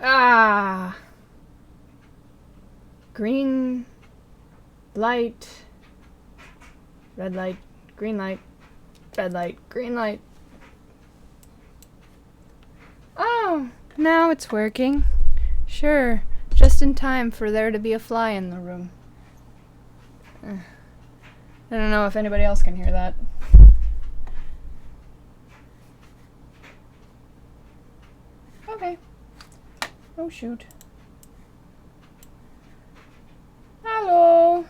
Ah! Green light, red light, green light, red light, green light. Oh, now it's working. Sure, just in time for there to be a fly in the room. I don't know if anybody else can hear that. Okay. Oh, shoot. Hello.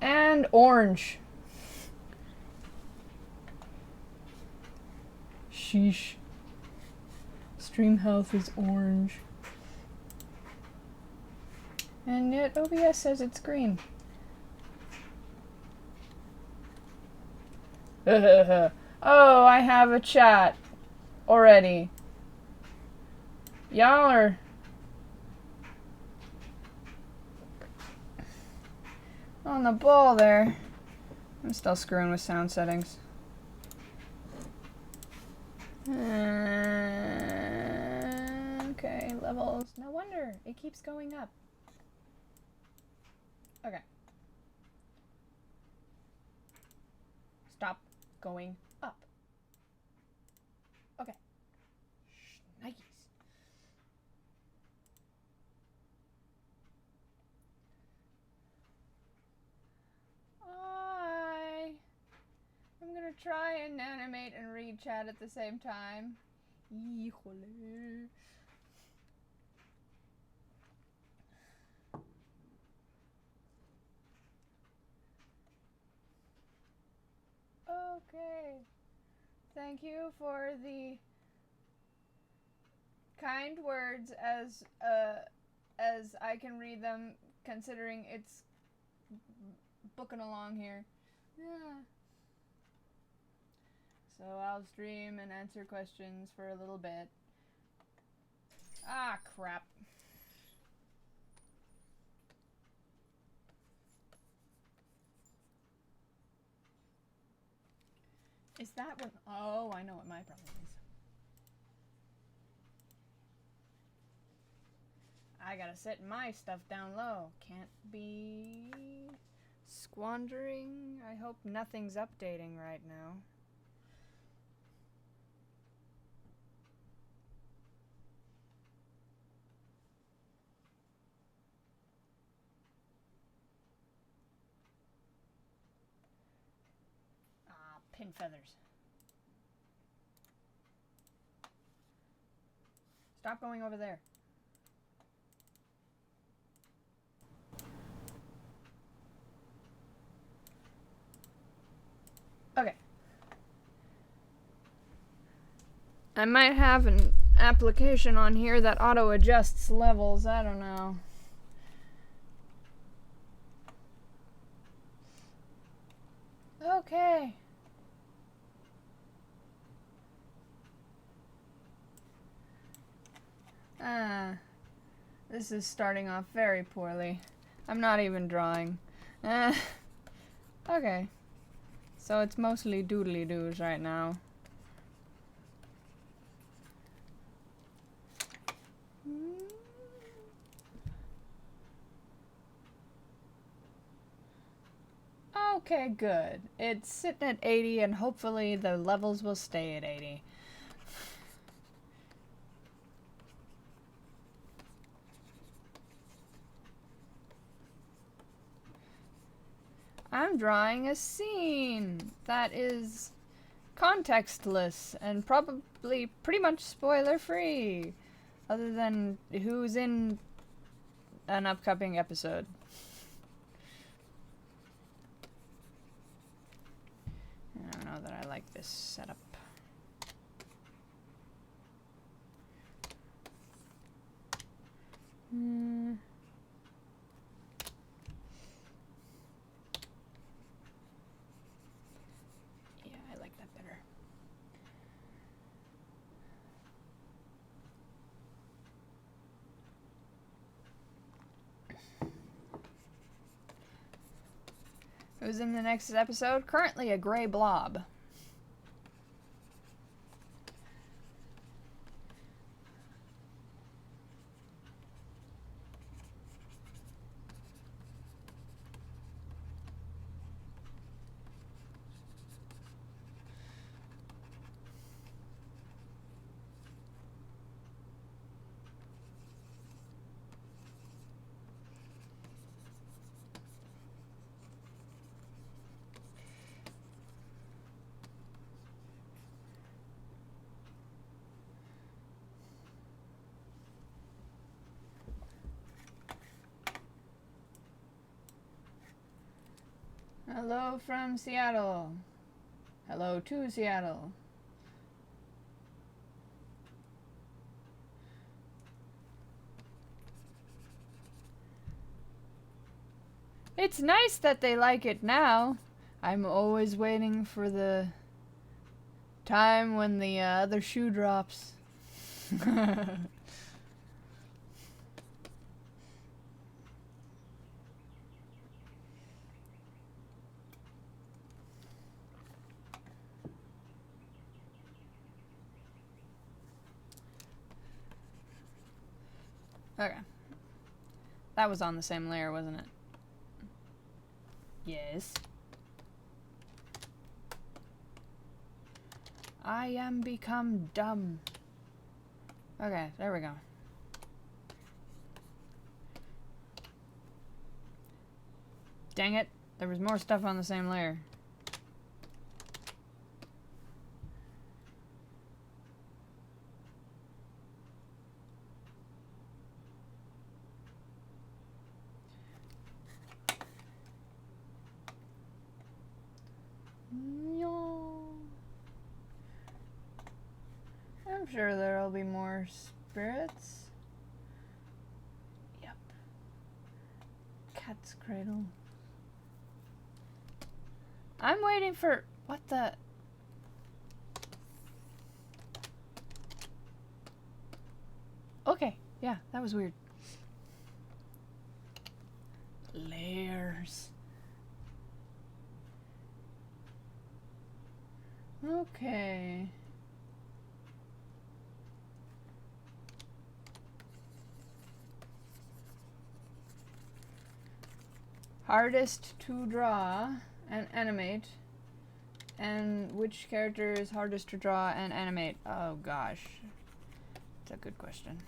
And orange. Sheesh. Stream health is orange. And yet OBS says it's green. Oh, I have a chat already. Y'all are on the ball there. I'm still screwing with sound settings. Okay, levels. No wonder it keeps going up. Okay. Stop going up. Okay. Nice. I'm gonna try and animate and read chat at the same time. Híjole. Okay. Thank you for the kind words as I can read them, considering it's booking along here. Yeah. So I'll stream and answer questions for a little bit. Ah, crap. Is that what... Oh, I know what my problem is. I gotta set my stuff down low. Can't be squandering. I hope nothing's updating right now. Ah, pin feathers. Stop going over there. Okay. I might have an application on here that auto-adjusts levels. I don't know. Okay. This is starting off very poorly. I'm not even drawing. Okay. So it's mostly doodly-doos right now. Okay, good. It's sitting at 80 and hopefully the levels will stay at 80. I'm drawing a scene that is contextless and probably pretty much spoiler free, other than who's in an upcoming episode. I don't know that I like this setup. Yeah, I like that better. Who's in the next episode? Currently a gray blob. Hello from Seattle. Hello to Seattle. It's nice that they like it now. I'm always waiting for the time when the other shoe drops. Okay. That was on the same layer, wasn't it? Yes. I am become dumb. Okay, there we go. Dang it. There was more stuff on the same layer. I'm sure there'll be more spirits. Yep. Cat's cradle. I'm waiting for... What the... Okay, yeah, that was weird. Layers. Okay. Hardest to draw and animate. And which character is hardest to draw and animate? Oh gosh. That's a good question.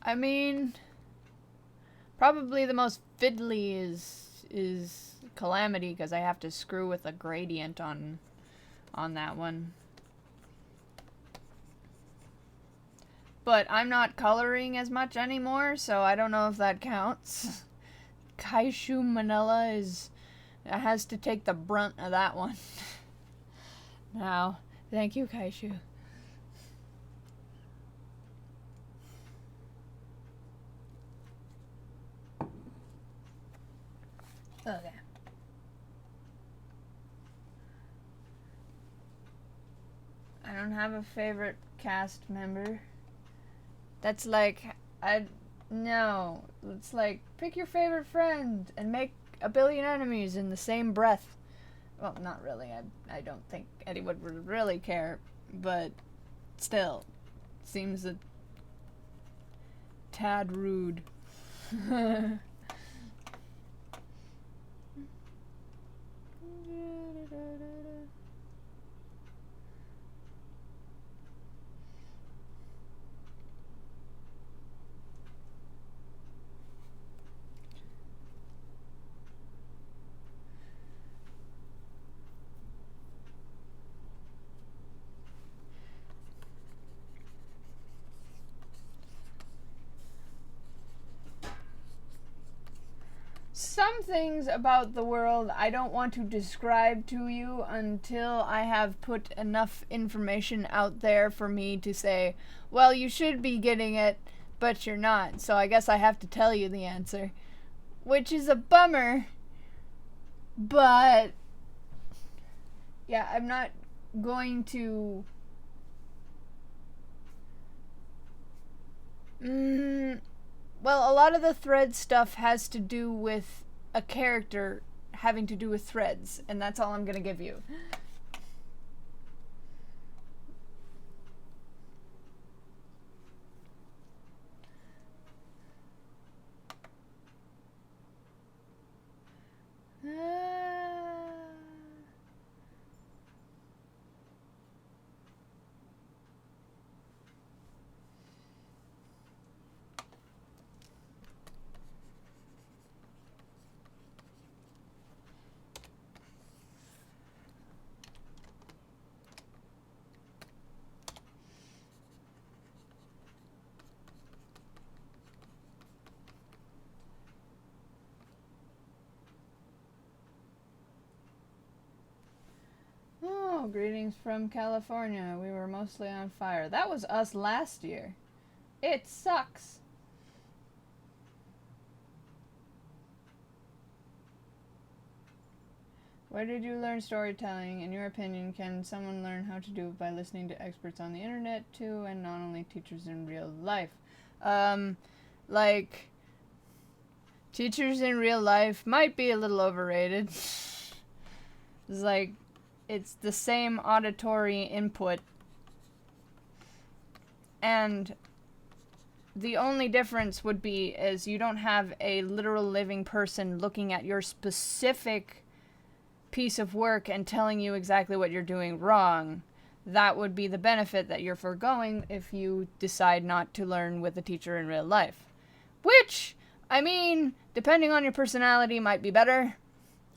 I mean, probably the most fiddly is Calamity, because I have to screw with a gradient on that one. But I'm not coloring as much anymore, so I don't know if that counts. Kaishu Manila has to take the brunt of that one. Now, thank you, Kaishu. Okay. I don't have a favorite cast member. That's like, no. It's like, pick your favorite friend and make a billion enemies in the same breath. Well, not really. I don't think anyone would really care, but still, seems a tad rude. Some things about the world I don't want to describe to you until I have put enough information out there for me to say, well, you should be getting it, but you're not, so I guess I have to tell you the answer. Which is a bummer, but yeah, I'm not going to... Well, a lot of the thread stuff has to do with a character having to do with threads, and that's all I'm gonna give you. greetings from California. We were mostly on fire. That was us last year. It sucks. Where did you learn storytelling? In your opinion, can someone learn how to do it by listening to experts on the internet too, and not only teachers in real life? Like, teachers in real life might be a little overrated. It's like, it's the same auditory input, and the only difference would be is you don't have a literal living person looking at your specific piece of work and telling you exactly what you're doing wrong. That would be the benefit that you're foregoing if you decide not to learn with a teacher in real life. Which, I mean, depending on your personality, might be better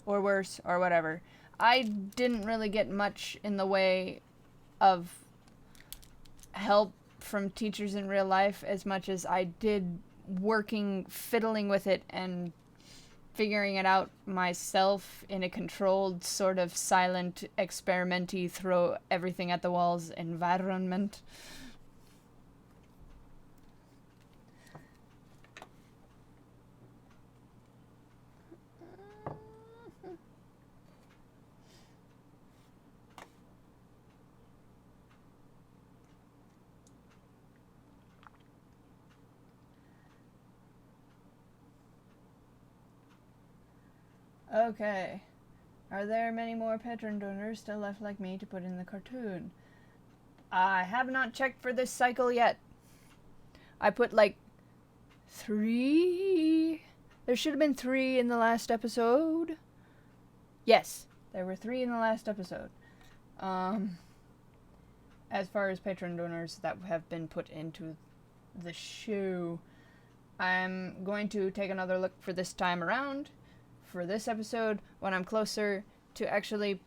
or worse or whatever. I didn't really get much in the way of help from teachers in real life as much as I did fiddling with it and figuring it out myself in a controlled, sort of silent, experimenty, throw everything at the walls environment. Okay. Are there many more patron donors still left like me to put in the cartoon? I have not checked for this cycle yet. I put like 3. There should have been 3 in the last episode. Yes, there were 3 in the last episode. As far as patron donors that have been put into the show, I'm going to take another look for this time around. For this episode, when I'm closer to actually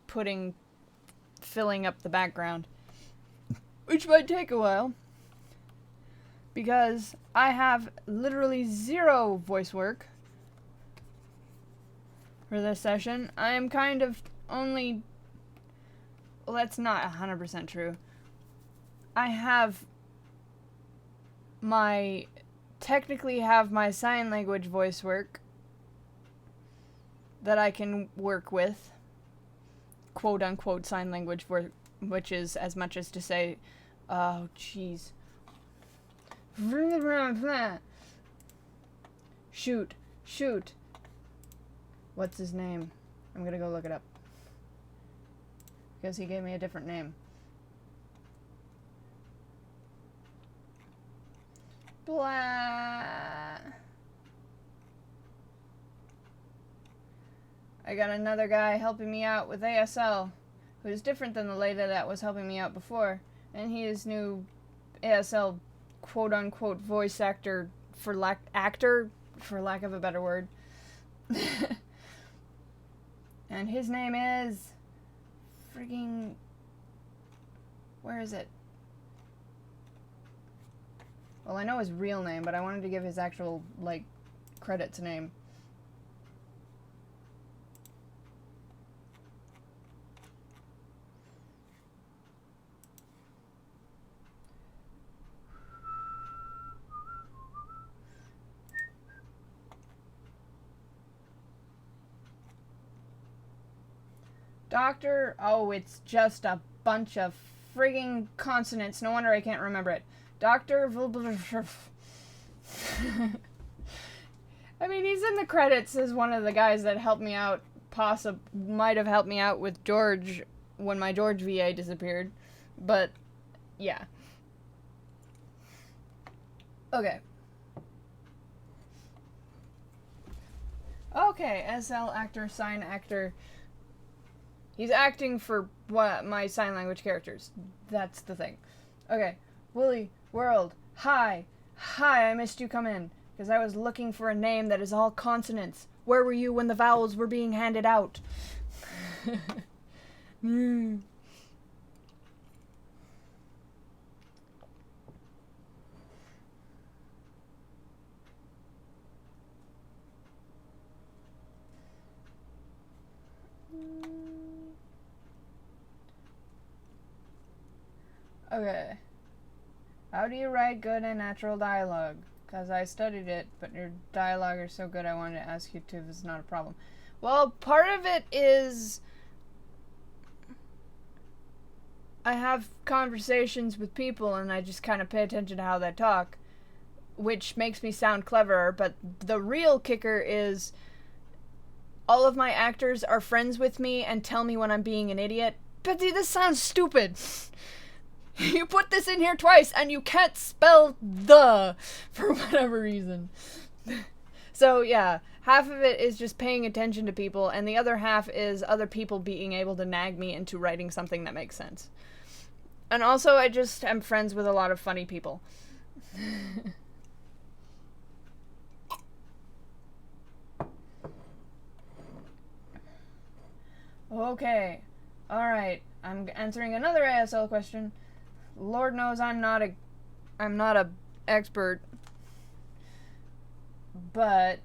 filling up the background, which might take a while, because I have literally 0 voice work for this session. I'm kind of only, well, that's not 100% true. I technically have my sign language voice work that I can work with, quote unquote sign language work, which is as much as to say, oh jeez. Shoot. What's his name? I'm gonna go look it up. Because he gave me a different name. Blah. I got another guy helping me out with ASL, who's different than the lady that was helping me out before, and he is new ASL quote-unquote voice actor, for lack of a better word. And his name is frigging, where is it? Well, I know his real name, but I wanted to give his actual, like, credits name. Doctor, oh, it's just a bunch of frigging consonants. No wonder I can't remember it. Dr. I mean, he's in the credits as one of the guys that helped me out, might have helped me out with George when my George VA disappeared. But, yeah. Okay. Okay, SL actor, sign actor. He's acting for my sign language characters. That's the thing. Okay. Woolly World. Hi, I missed you come in. Because I was looking for a name that is all consonants. Where were you when the vowels were being handed out? Okay. How do you write good and natural dialogue? Because I studied it, but your dialogue is so good I wanted to ask you too if it's not a problem. Well, part of it is I have conversations with people and I just kind of pay attention to how they talk, which makes me sound cleverer, but the real kicker is all of my actors are friends with me and tell me when I'm being an idiot. Betsy, this sounds stupid. You put this in here twice and you can't spell the for whatever reason. So yeah, half of it is just paying attention to people and the other half is other people being able to nag me into writing something that makes sense. And also I just am friends with a lot of funny people. Okay. Alright. I'm answering another ASL question. Lord knows I'm not a expert. But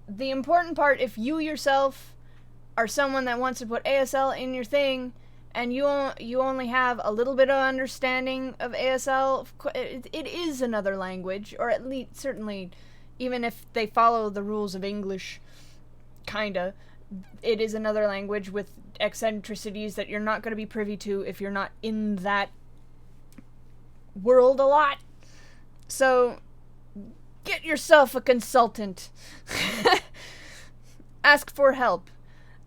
the important part, if you yourself are someone that wants to put ASL in your thing, and you only have a little bit of understanding of ASL, it is another language, or at least certainly, even if they follow the rules of English, kinda, it is another language with eccentricities that you're not going to be privy to if you're not in that world a lot. So, get yourself a consultant. Ask for help.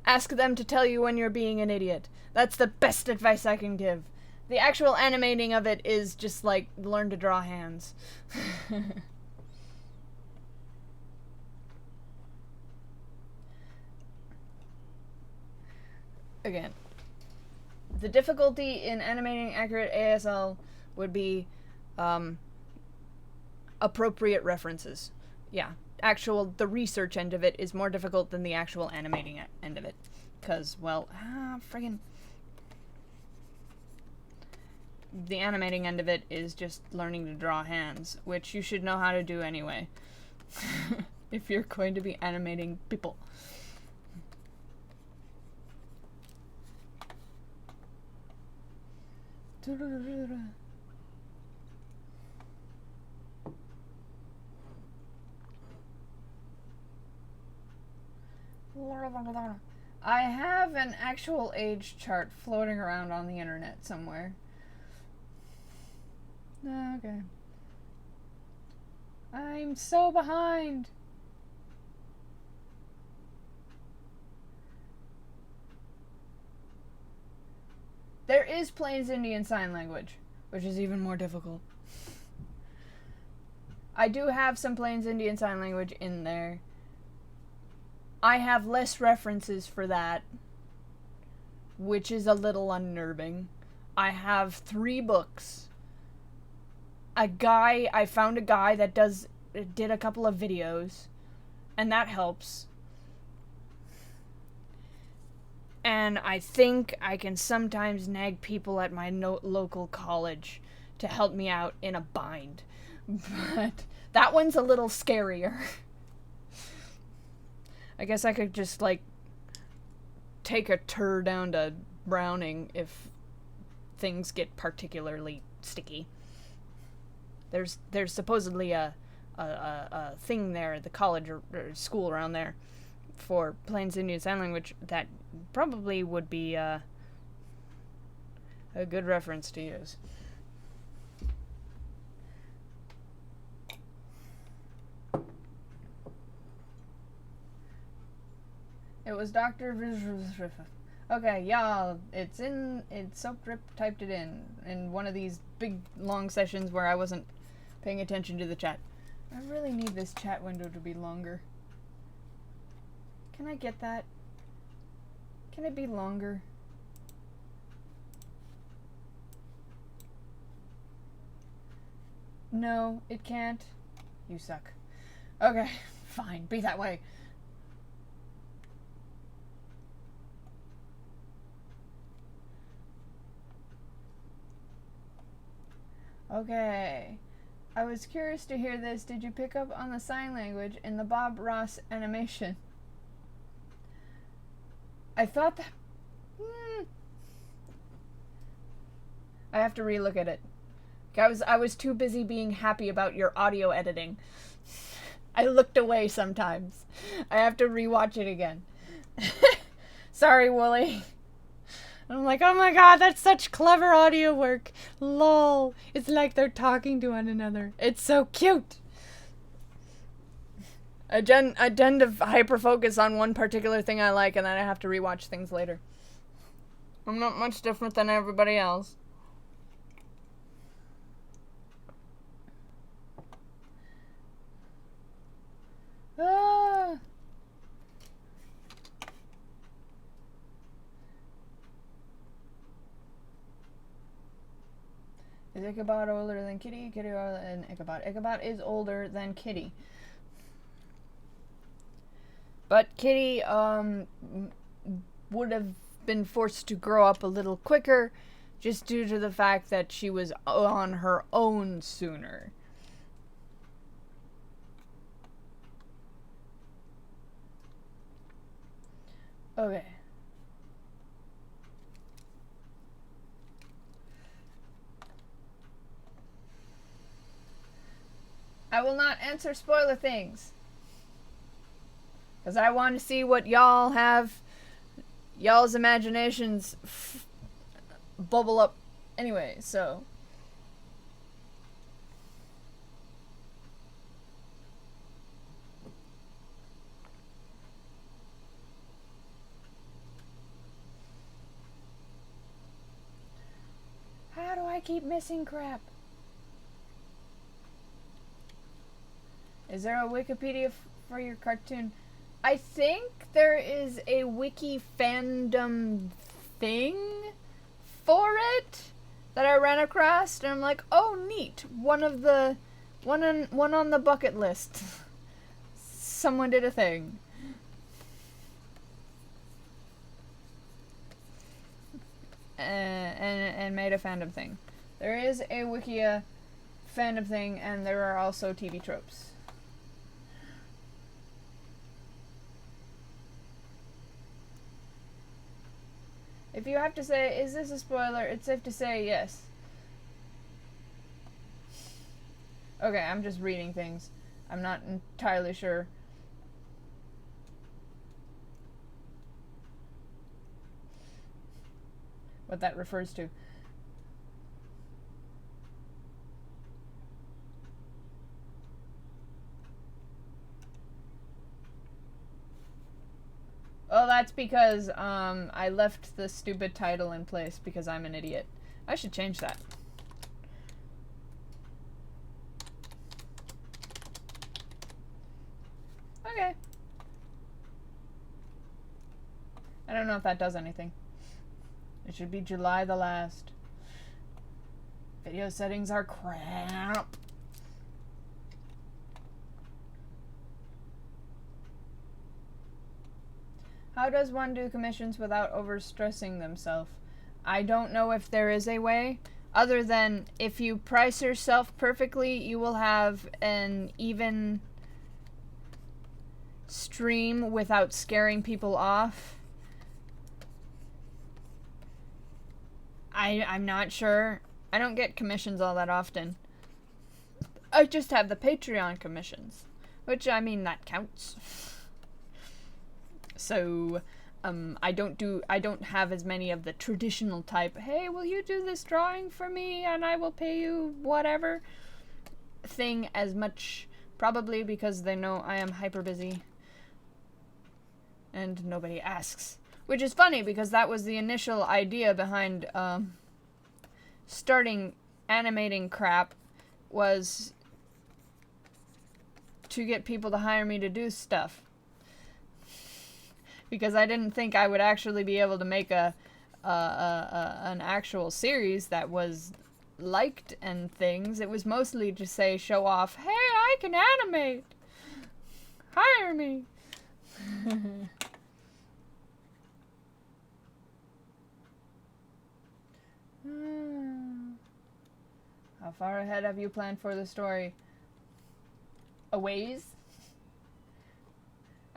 Ask them to tell you when you're being an idiot. That's the best advice I can give. The actual animating of it is just like learn to draw hands. Again, the difficulty in animating accurate ASL would be appropriate references. Yeah, the research end of it is more difficult than the actual animating end of it. Because, well, friggin'. The animating end of it is just learning to draw hands, which you should know how to do anyway. If you're going to be animating people. I have an actual age chart floating around on the internet somewhere. Okay. I'm so behind. There is Plains Indian Sign Language, which is even more difficult. I do have some Plains Indian Sign Language in there. I have less references for that, which is a little unnerving. I have 3 books. I found a guy that did a couple of videos, and that helps. And I think I can sometimes nag people at my local college to help me out in a bind. But that one's a little scarier. I guess I could just, like, take a tour down to Browning if things get particularly sticky. There's supposedly a thing there at the college or school around there for Plains Indian Sign Language that probably would be a good reference to use. It was Dr. Okay, yeah, it's Soap Drip typed it in one of these big long sessions where I wasn't paying attention to the chat. I really need this chat window to be longer. Can I get that? Can it be longer? No, it can't. You suck. Okay, fine, be that way. Okay. I was curious to hear this. Did you pick up on the sign language in the Bob Ross animation? I thought that... I have to relook at it. I was too busy being happy about your audio editing. I looked away sometimes. I have to rewatch it again. Sorry, Wooly. I'm like, oh my god, that's such clever audio work. Lol. It's like they're talking to one another. It's so cute. I tend to hyper-focus on one particular thing I like, and then I have to rewatch things later. I'm not much different than everybody else. Ah. Is Ichabod older than Kitty? Kitty older than Ichabod. Ichabod is older than Kitty. But Kitty would have been forced to grow up a little quicker just due to the fact that she was on her own sooner. Okay. I will not answer spoiler things. Because I want to see what y'all have, y'all's imaginations bubble up anyway, so. How do I keep missing crap? Is there a Wikipedia for your cartoon? I think there is a wiki fandom thing for it that I ran across, and I'm like, oh neat, one on the bucket list. Someone did a thing. And made a fandom thing. There is a Wikia fandom thing, and there are also TV tropes. If you have to say, is this a spoiler? It's safe to say yes. Okay, I'm just reading things. I'm not entirely sure. What that refers to. Oh, that's because I left the stupid title in place because I'm an idiot. I should change that. Okay. I don't know if that does anything. It should be July the last. Video settings are crap. How does one do commissions without overstressing themselves? I don't know if there is a way, other than if you price yourself perfectly, you will have an even stream without scaring people off. I'm not sure. I don't get commissions all that often. I just have the Patreon commissions, which, I mean, that counts. So, I don't have as many of the traditional type, hey, will you do this drawing for me and I will pay you whatever thing as much, probably because they know I am hyper busy and nobody asks. Which is funny because that was the initial idea behind starting animating crap, was to get people to hire me to do stuff. Because I didn't think I would actually be able to make an actual series that was liked and things. It was mostly to say, show off, hey, I can animate. Hire me. How far ahead have you planned for the story? A ways?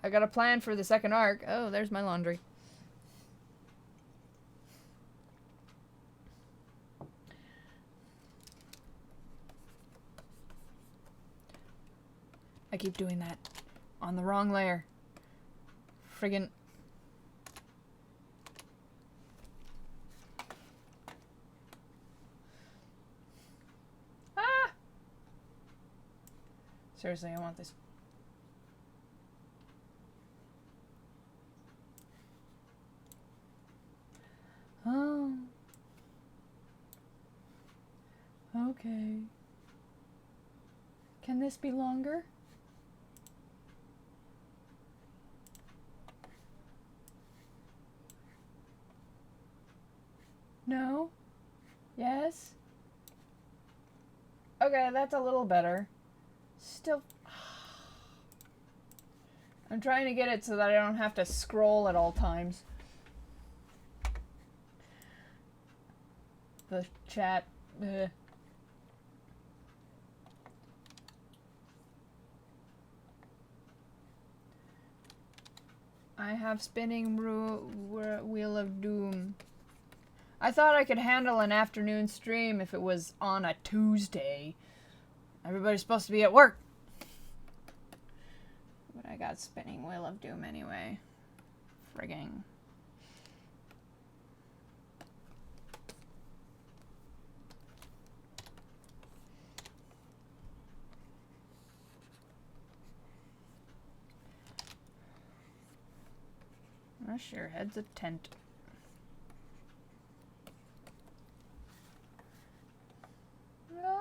I got a plan for the second arc. Oh, there's my laundry. I keep doing that. On the wrong layer. Friggin'. Ah! Seriously, I want this. Oh. Okay. Can this be longer? No? Yes? Okay, that's a little better. Still... I'm trying to get it so that I don't have to scroll at all times. The chat... I have spinning Wheel of Doom. I thought I could handle an afternoon stream if it was on a Tuesday. Everybody's supposed to be at work. But I got spinning Wheel of Doom anyway. Frigging. Oh, sure, head's a tent. Ah.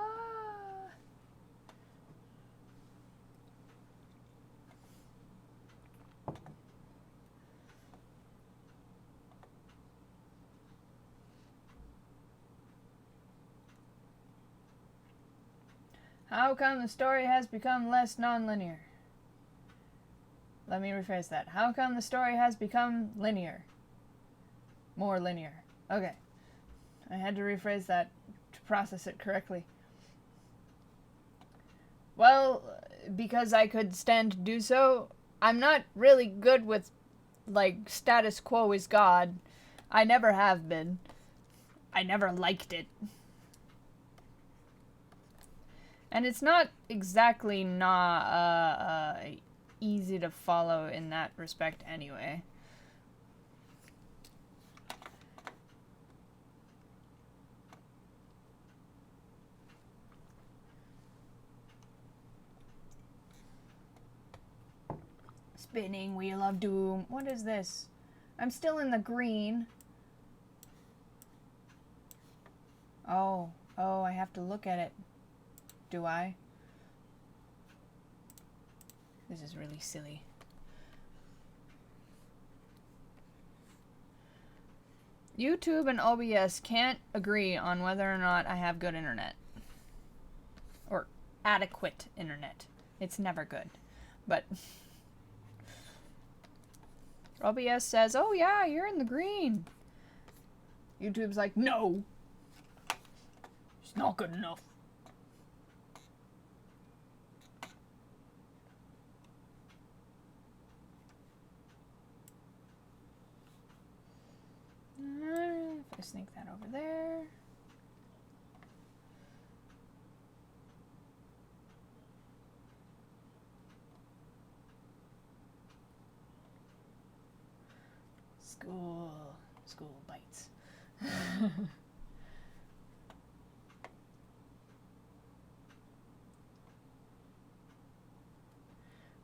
How come the story has become less non-linear? Let me rephrase that. How come the story has become linear? More linear. Okay. I had to rephrase that to process it correctly. Well, because I could stand to do so, I'm not really good with, like, status quo is God. I never have been. I never liked it. And it's not exactly easy to follow in that respect anyway. Spinning Wheel of Doom. What is this? I'm still in the green. Oh, I have to look at it. Do I? This is really silly. YouTube and OBS can't agree on whether or not I have good internet. Or adequate internet. It's never good. But OBS says, oh yeah, you're in the green. YouTube's like, no. It's not good enough. If I sneak that over there. School bites.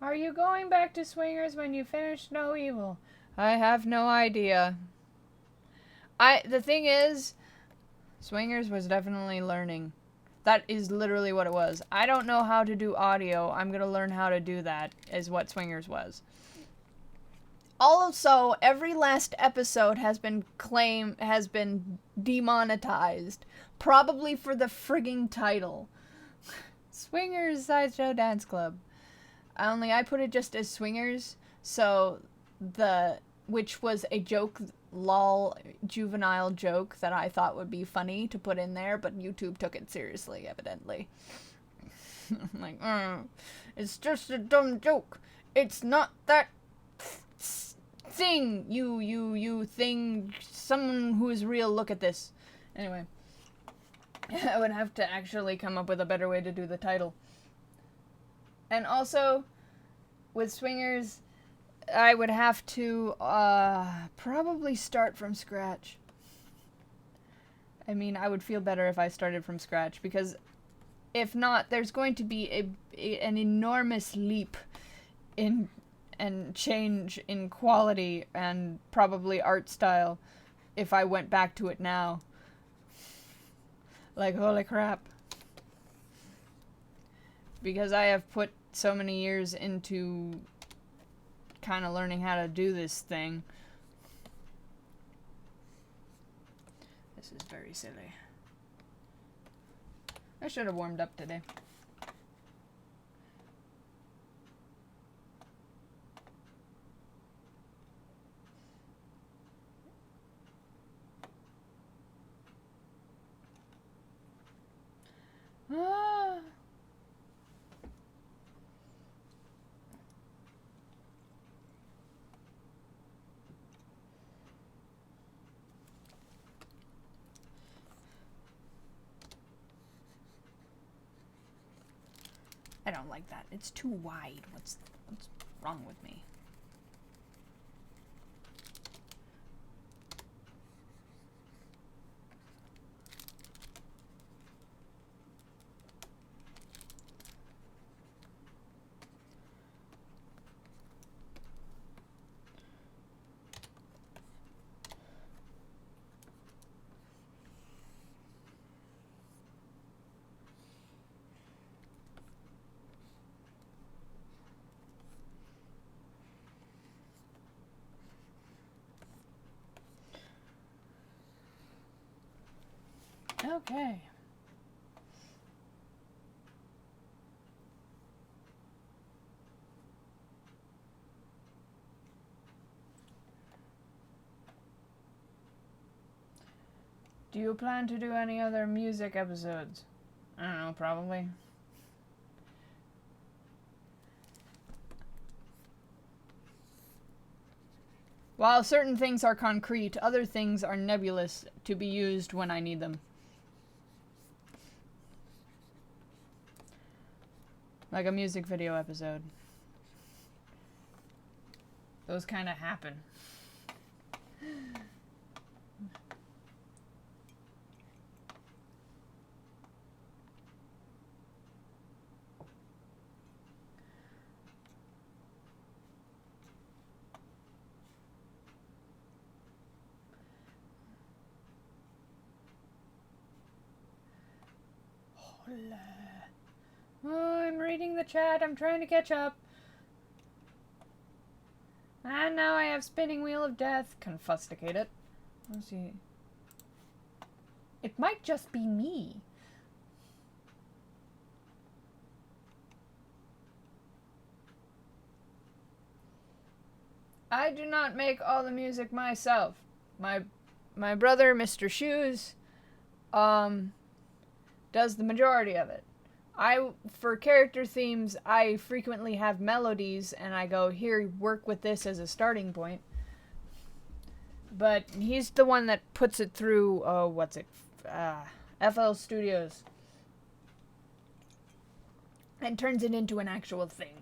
Are you going back to Swingers when you finish No Evil? I have no idea. The thing is, Swingers was definitely learning. That is literally what it was. I don't know how to do audio. I'm gonna learn how to do that, is what Swingers was. Also, every last episode has been demonetized. Probably for the frigging title. Swingers Sideshow Dance Club. I put it just as Swingers, so which was a joke, lol, juvenile joke that I thought would be funny to put in there, but YouTube took it seriously, evidently. I'm like, it's just a dumb joke. It's not that thing, you thing, someone who is real, look at this. Anyway, I would have to actually come up with a better way to do the title. And also, with swingers, I would have to probably start from scratch. I mean, I would feel better if I started from scratch, because if not, there's going to be an enormous leap in and change in quality and probably art style if I went back to it now. Like, holy crap. Because I have put so many years into kind of learning how to do this thing. This is very silly. I should have warmed up today. Ah. I don't like that. It's too wide. What's wrong with me? Okay. Do you plan to do any other music episodes? I don't know, probably. While certain things are concrete, other things are nebulous to be used when I need them. Like a music video episode. Those kind of happen. Oh, I'm reading the chat. I'm trying to catch up. And now I have Spinning Wheel of Death. Confusticate it. Let's see. It might just be me. I do not make all the music myself. My brother, Mr. Shoes, does the majority of it. For character themes, I frequently have melodies, and I go, here, work with this as a starting point. But he's the one that puts it through, FL Studios. And turns it into an actual thing.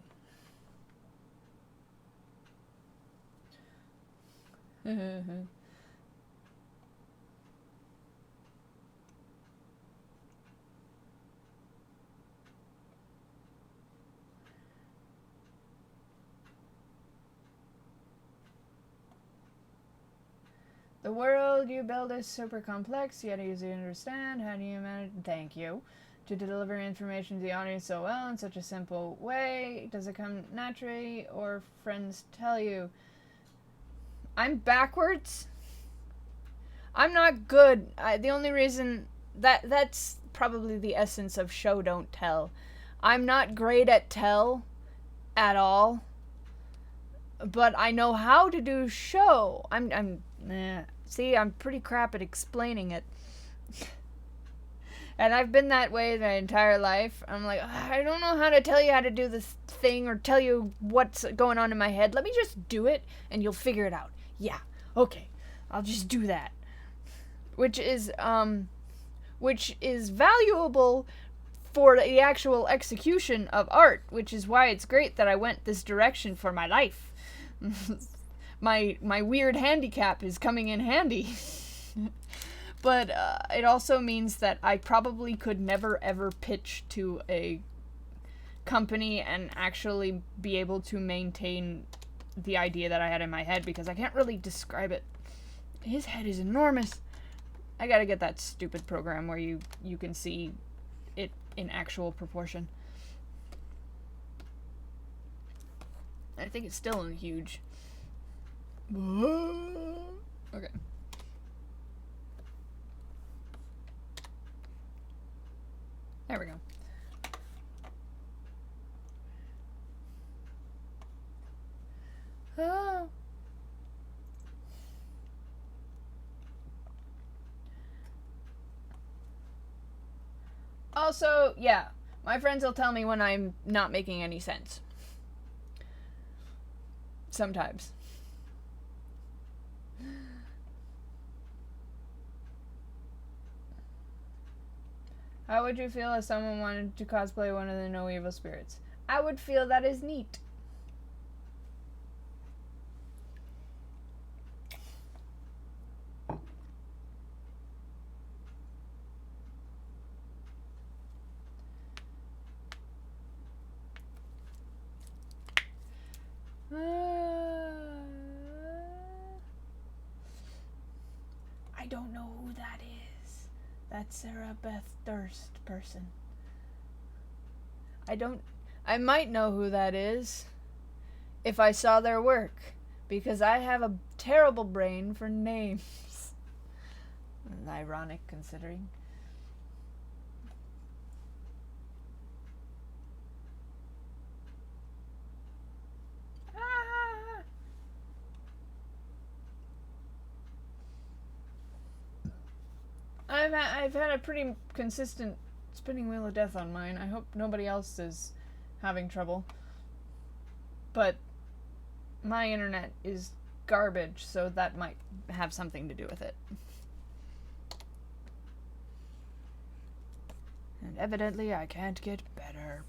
The world you build is super complex, yet easy to understand. How do you manage? Thank you. To deliver information to the audience so well in such a simple way. Does it come naturally, or friends tell you? I'm backwards. I'm not good. The only reason that's probably the essence of show don't tell. I'm not great at tell at all. But I know how to do show. See, I'm pretty crap at explaining it. And I've been that way the entire life. I'm like, I don't know how to tell you how to do this thing or tell you what's going on in my head. Let me just do it and you'll figure it out. Yeah, okay. I'll just do that. Which is valuable for the actual execution of art, which is why it's great that I went this direction for my life. my weird handicap is coming in handy. But it also means that I probably could never ever pitch to a company and actually be able to maintain the idea that I had in my head, because I can't really describe it. His head is enormous. I gotta get that stupid program where you can see it in actual proportion. I think it's still huge. Okay. There we go. Oh. Also, yeah, my friends will tell me when I'm not making any sense. Sometimes. How would you feel if someone wanted to cosplay one of the No Evil Spirits? I would feel that is neat. I don't know who that is. That Sarah Beth Durst person. I might know who that is if I saw their work, because I have a terrible brain for names. Ironic considering. I've had a pretty consistent spinning wheel of death on mine. I hope nobody else is having trouble. But my internet is garbage, so that might have something to do with it. And evidently I can't get better.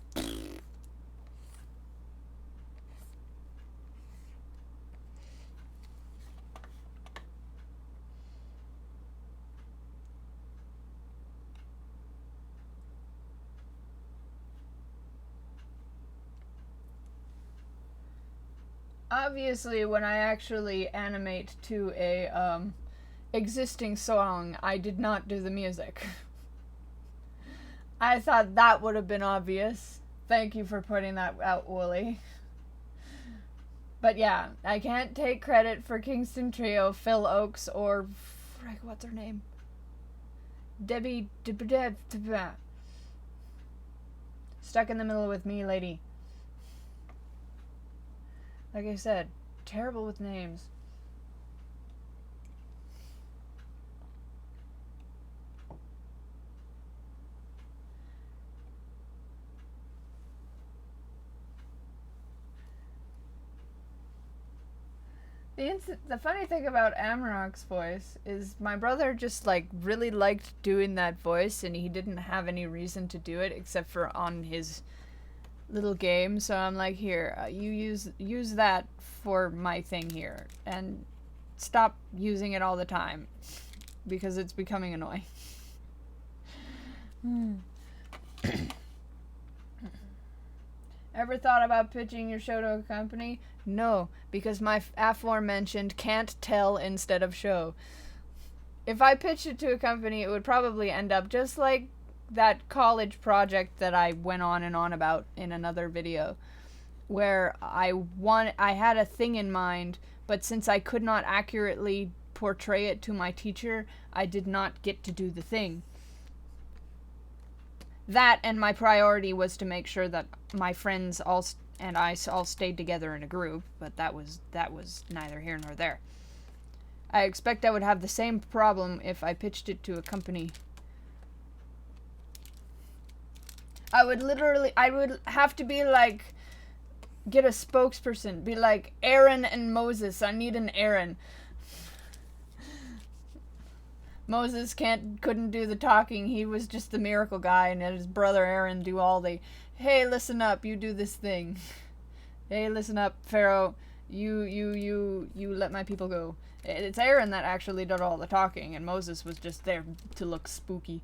Obviously, when I actually animate to a existing song, I did not do the music. I thought that would have been obvious. Thank you for pointing that out, Wooly. But yeah, I can't take credit for Kingston Trio, Phil Oakes, or frick, what's her name? Debbie stuck in the middle with me, lady. Like I said, terrible with names. The funny thing about Amarok's voice is my brother just like really liked doing that voice, and he didn't have any reason to do it except for on his little game. So I'm like, here, you use that for my thing here, and stop using it all the time because it's becoming annoying. Ever thought about pitching your show to a company? No, because my aforementioned can't tell instead of show. If I pitched it to a company, it would probably end up just like that college project that I went on and on about in another video, where I had a thing in mind, but since I could not accurately portray it to my teacher, I did not get to do the thing. That, and my priority was to make sure that my friends and I all stayed together in a group, but that was neither here nor there. I expect I would have the same problem if I pitched it to a company. I would have to be like, get a spokesperson, be like, Aaron and Moses, I need an Aaron. Moses couldn't do the talking. He was just the miracle guy, and had his brother Aaron do all the, hey, listen up, you do this thing. Hey, listen up, Pharaoh, you let my people go. It's Aaron that actually did all the talking, and Moses was just there to look spooky.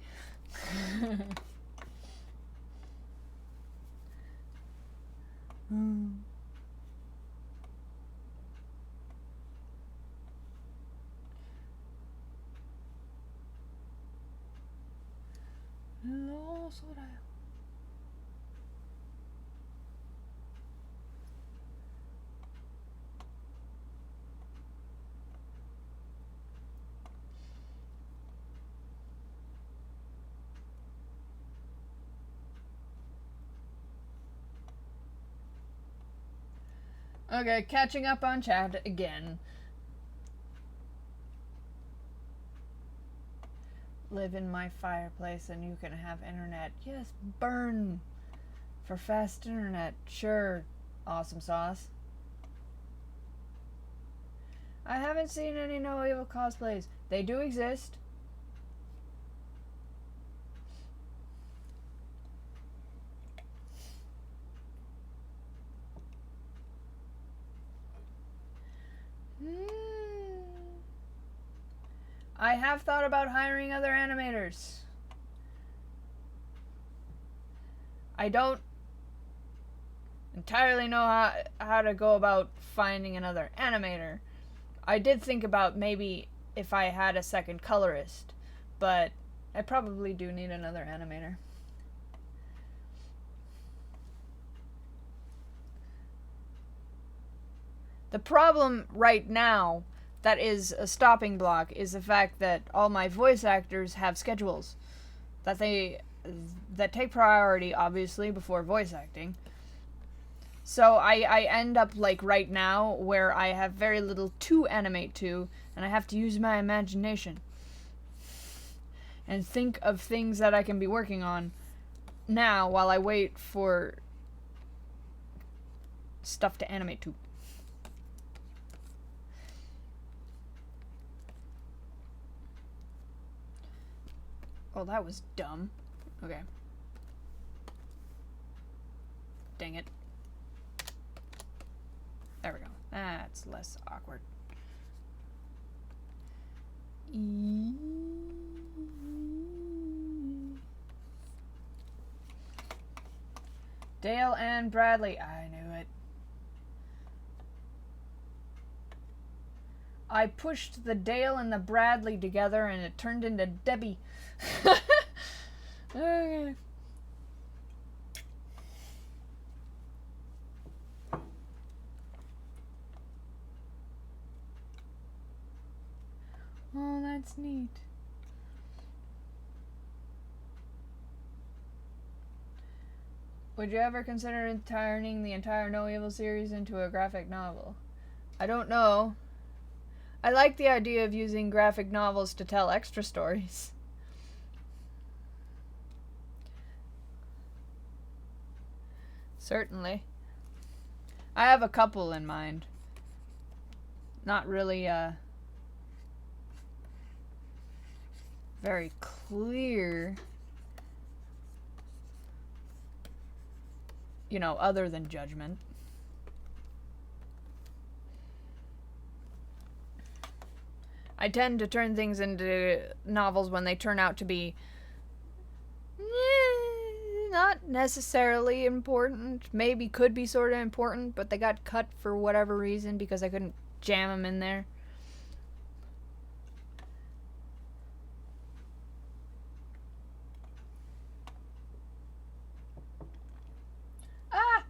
Okay, catching up on chat again. Live in my fireplace and you can have internet. Yes, burn for fast internet. Sure, awesome sauce. I haven't seen any No Evil cosplays. They do exist. I have thought about hiring other animators. I don't entirely know how to go about finding another animator. I did think about maybe if I had a second colorist, but I probably do need another animator. The problem right now that is a stopping block is the fact that all my voice actors have schedules that take priority, obviously, before voice acting. So I end up like right now where I have very little to animate to, and I have to use my imagination and think of things that I can be working on now while I wait for stuff to animate to. Oh, that was dumb. Okay. Dang it. There we go. That's less awkward. Dale and Bradley. I knew it. I pushed the Dale and the Bradley together and it turned into Debbie. Okay. Oh, that's neat. Would you ever consider turning the entire No Evil series into a graphic novel? I don't know. I like the idea of using graphic novels to tell extra stories. Certainly. I have a couple in mind. Not really, very clear. You know, other than Judgment. I tend to turn things into novels when they turn out to be not necessarily important. Maybe could be sort of important, but they got cut for whatever reason because I couldn't jam them in there. Ah!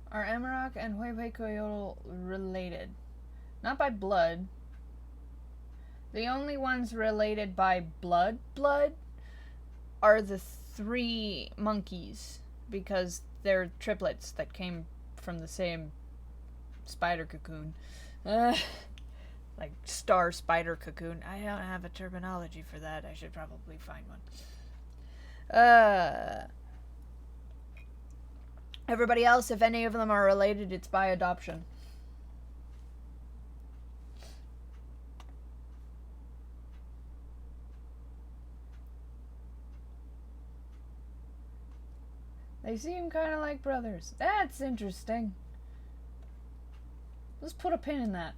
Are Amarok and Huehuecoyotl related? Not by blood. The only ones related by blood are the 3 monkeys, because they're triplets that came from the same spider cocoon. Like star spider cocoon. I don't have a terminology for that. I should probably find one. Everybody else, if any of them are related, it's by adoption. They seem kind of like brothers. That's interesting. Let's put a pin in that.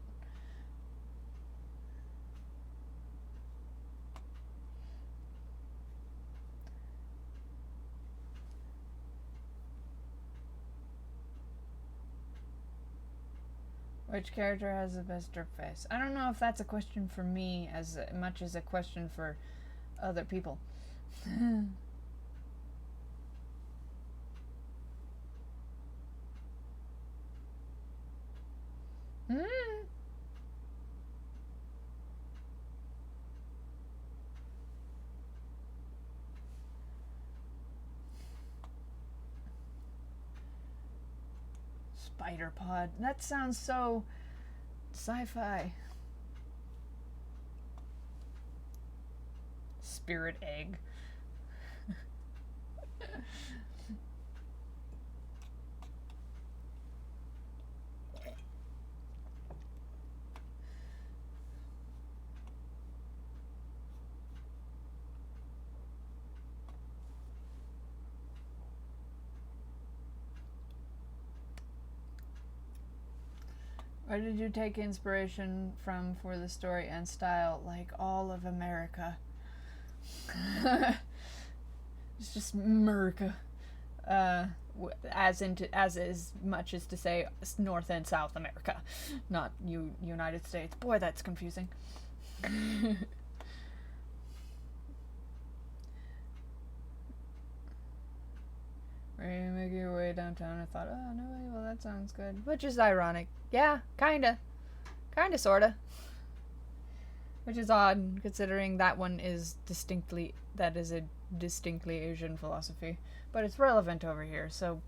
Which character has the best drip face? I don't know if that's a question for me as much as a question for other people. Spider pod. That sounds so sci-fi. Spirit egg. Where did you take inspiration from for the story and style? Like all of America. It's just America. As much as to say North and South America, not United States. Boy, that's confusing. Where you make your way downtown, I thought, oh no way, well that sounds good. Which is ironic. Yeah, kinda. Kinda, sorta. Which is odd, considering that is a distinctly Asian philosophy. But it's relevant over here, so...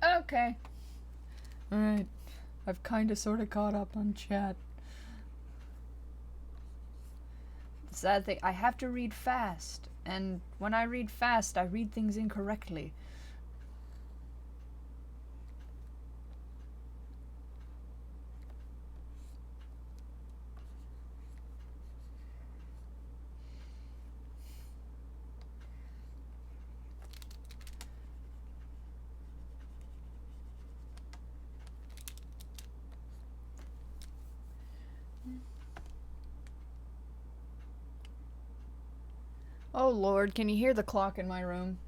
Okay. Alright. I've kinda sorta caught up on chat. The sad thing, I have to read fast. And when I read fast, I read things incorrectly. Oh Lord, can you hear the clock in my room?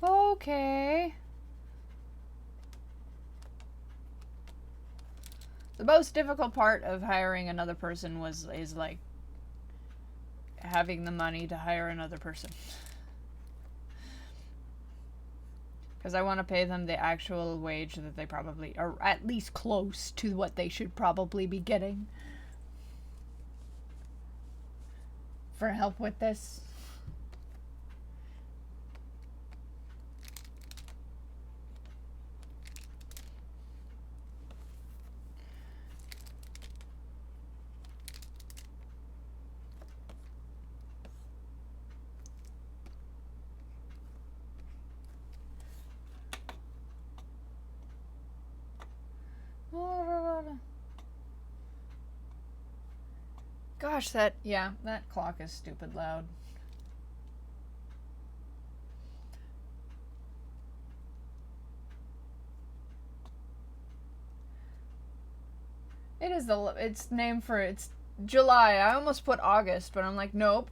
Okay. The most difficult part of hiring another person is like having the money to hire another person. Because I want to pay them the actual wage that they probably, or at least close to what they should probably be getting. for help with this. Gosh, that clock is stupid loud. It's named for, it's July. I almost put August, but I'm like, nope.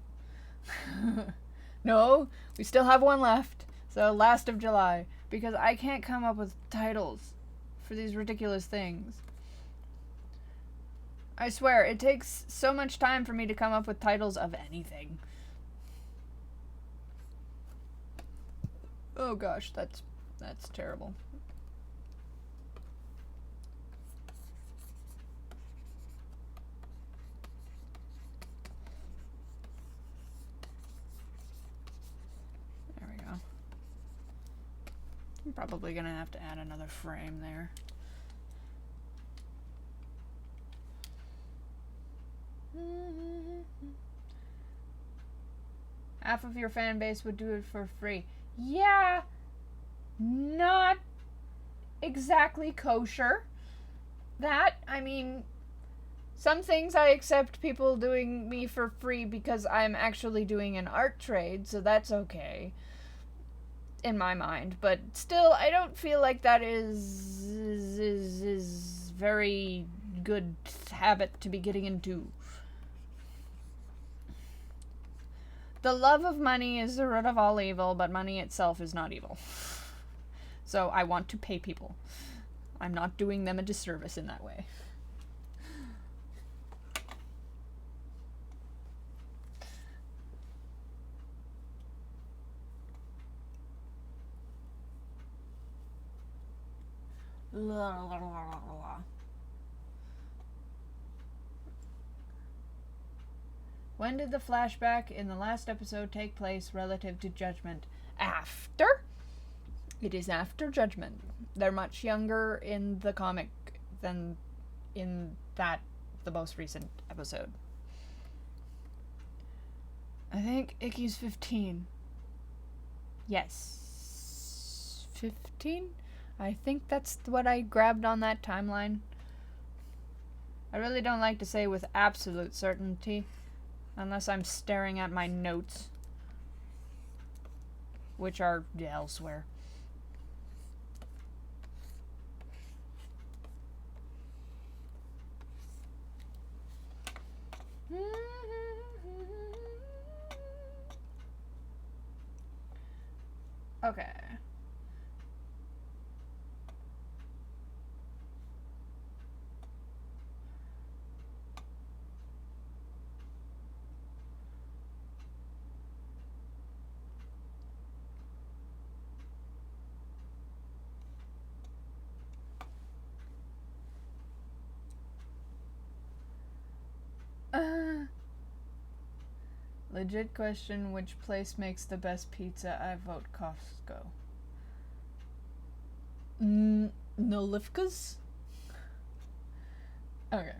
No, we still have one left. So last of July. Because I can't come up with titles for these ridiculous things. I swear, it takes so much time for me to come up with titles of anything. Oh gosh, that's terrible. There we go. I'm probably gonna have to add another frame there. Half of your fan base would do it for free. Yeah, not exactly kosher. That, I mean, some things I accept people doing me for free because I'm actually doing an art trade, so that's okay. In my mind, but still, I don't feel like that is very good habit to be getting into. The love of money is the root of all evil, but money itself is not evil. So I want to pay people. I'm not doing them a disservice in that way. La, la, la, la. When did the flashback in the last episode take place relative to Judgment? After? It is after Judgment. They're much younger in the comic than in the most recent episode. I think Icky's 15. Yes. 15? I think that's what I grabbed on that timeline. I really don't like to say with absolute certainty, unless I'm staring at my notes, which are elsewhere. Okay. Legit question, which place makes the best pizza? I vote Costco. Nolifka's? Okay.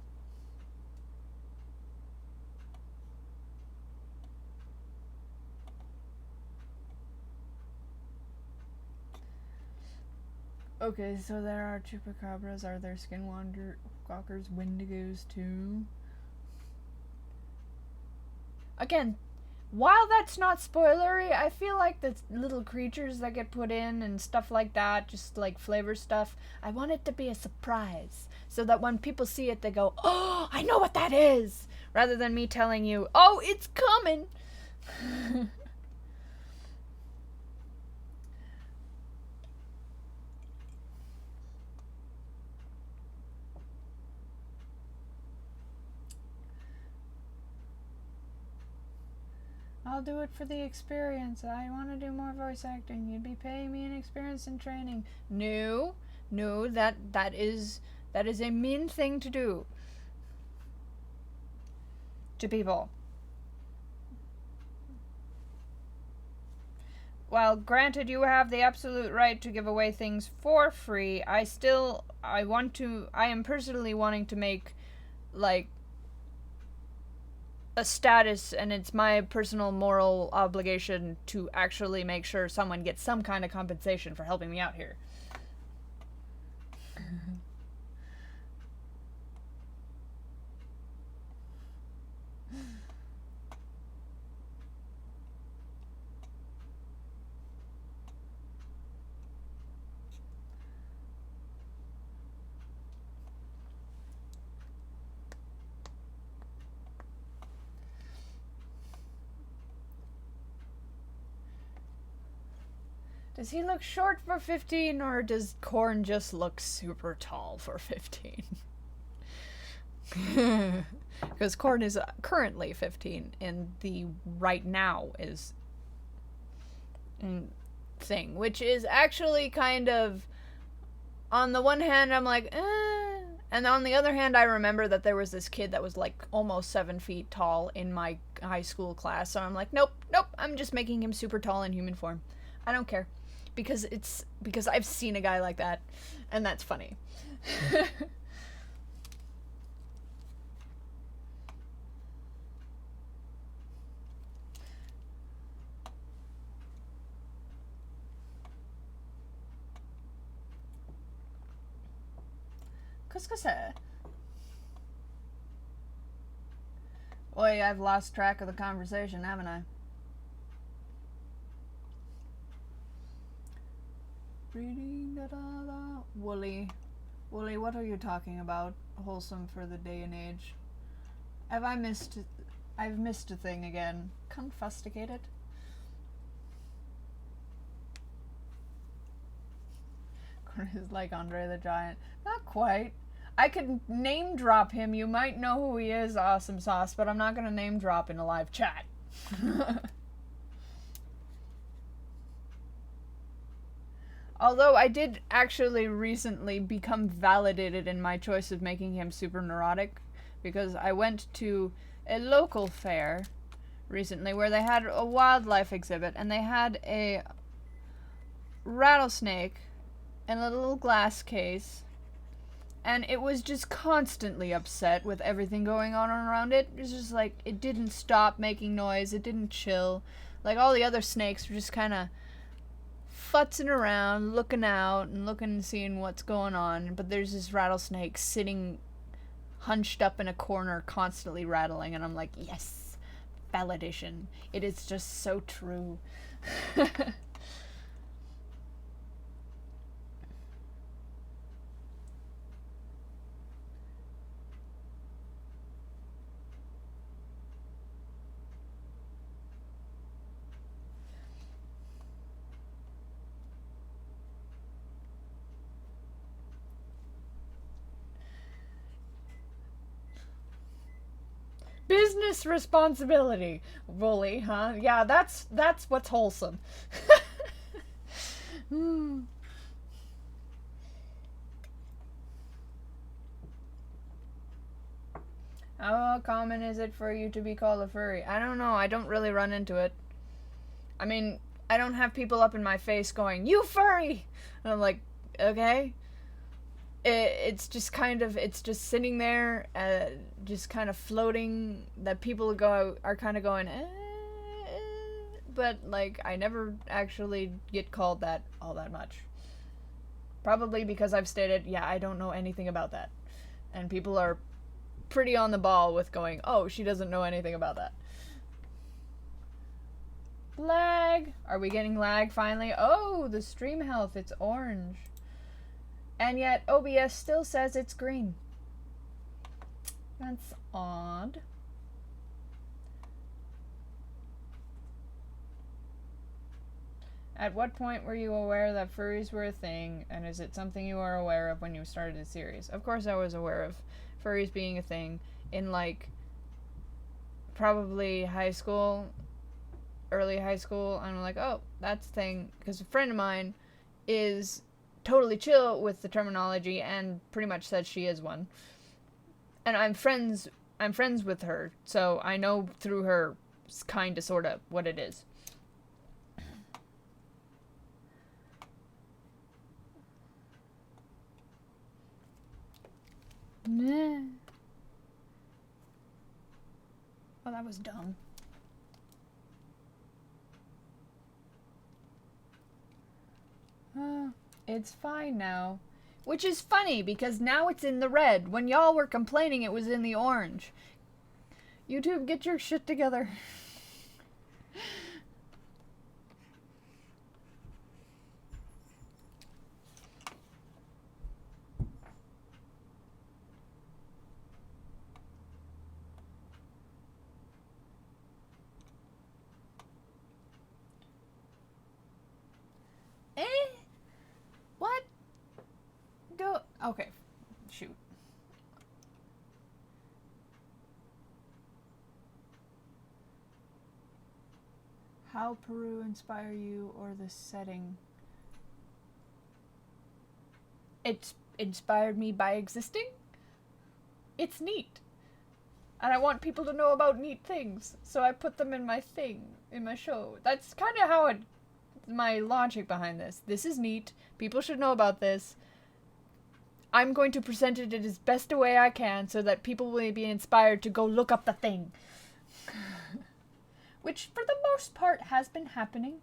Okay, so there are chupacabras. Are there skinwalkers, wendigos too? Again, while that's not spoilery, I feel like the little creatures that get put in and stuff like that, just like flavor stuff, I want it to be a surprise. So that when people see it, they go, oh, I know what that is! Rather than me telling you, oh, it's coming! I'll do it for the experience. I want to do more voice acting. You'd be paying me in experience and training. No, that is a mean thing to do to people. while granted you have the absolute right to give away things for free, I am personally wanting to make, like, a status, and it's my personal moral obligation to actually make sure someone gets some kind of compensation for helping me out here. Does he look short for 15, or does Korn just look super tall for 15? Because Korn is currently 15, and the right now is thing, which is actually kind of, on the one hand, I'm like, and on the other hand, I remember that there was this kid that was like almost 7 feet tall in my high school class, so I'm like, nope, I'm just making him super tall in human form. I don't care. Because I've seen a guy like that, and that's funny. Kuskuse. Boy, I've lost track of the conversation, haven't I? Reading da-da-da. Wooly, what are you talking about? Wholesome for the day and age. I've missed a thing again. Confusticated? Is like Andre the Giant. Not quite. I could name drop him. You might know who he is, Awesome Sauce, but I'm not gonna name drop in a live chat. Although I did actually recently become validated in my choice of making him super neurotic, because I went to a local fair recently where they had a wildlife exhibit, and they had a rattlesnake in a little glass case, and it was just constantly upset with everything going on around it. It was just like, it didn't stop making noise, it didn't chill. Like, all the other snakes were just kind of futzing around, looking out, and looking and seeing what's going on, but there's this rattlesnake sitting hunched up in a corner, constantly rattling, and I'm like, yes, validation. It is just so true. Business responsibility, Wooly, huh? Yeah, that's what's wholesome. How common is it for you to be called a furry? I don't know. I don't really run into it. I mean, I don't have people up in my face going, "You furry!" And I'm like, okay. It's just sitting there, just kind of floating, that people are kind of going, but, like, I never actually get called that all that much. Probably because I've stated, yeah, I don't know anything about that. And people are pretty on the ball with going, oh, she doesn't know anything about that. Lag! Are we getting lag finally? Oh, the stream health, it's orange. And yet OBS still says it's green. That's odd. At what point were you aware that furries were a thing, and is it something you were aware of when you started the series? Of course I was aware of furries being a thing in, like, probably high school, early high school. I'm like, oh, that's a thing, because a friend of mine is totally chill with the terminology and pretty much says she is one. And I'm friends with her, so I know through her kinda sorta what it is. Nah. Oh, that was dumb. It's fine now. Which is funny, because now it's in the red. When y'all were complaining, it was in the orange. YouTube, get your shit together. What? Go. Okay. Shoot. How Peru inspire you or the setting? It inspired me by existing. It's neat. And I want people to know about neat things, so I put them in my thing, in my show. That's kind of how my logic behind this. This is neat. People should know about this. I'm going to present it as best a way I can so that people will be inspired to go look up the thing. Which, for the most part, has been happening.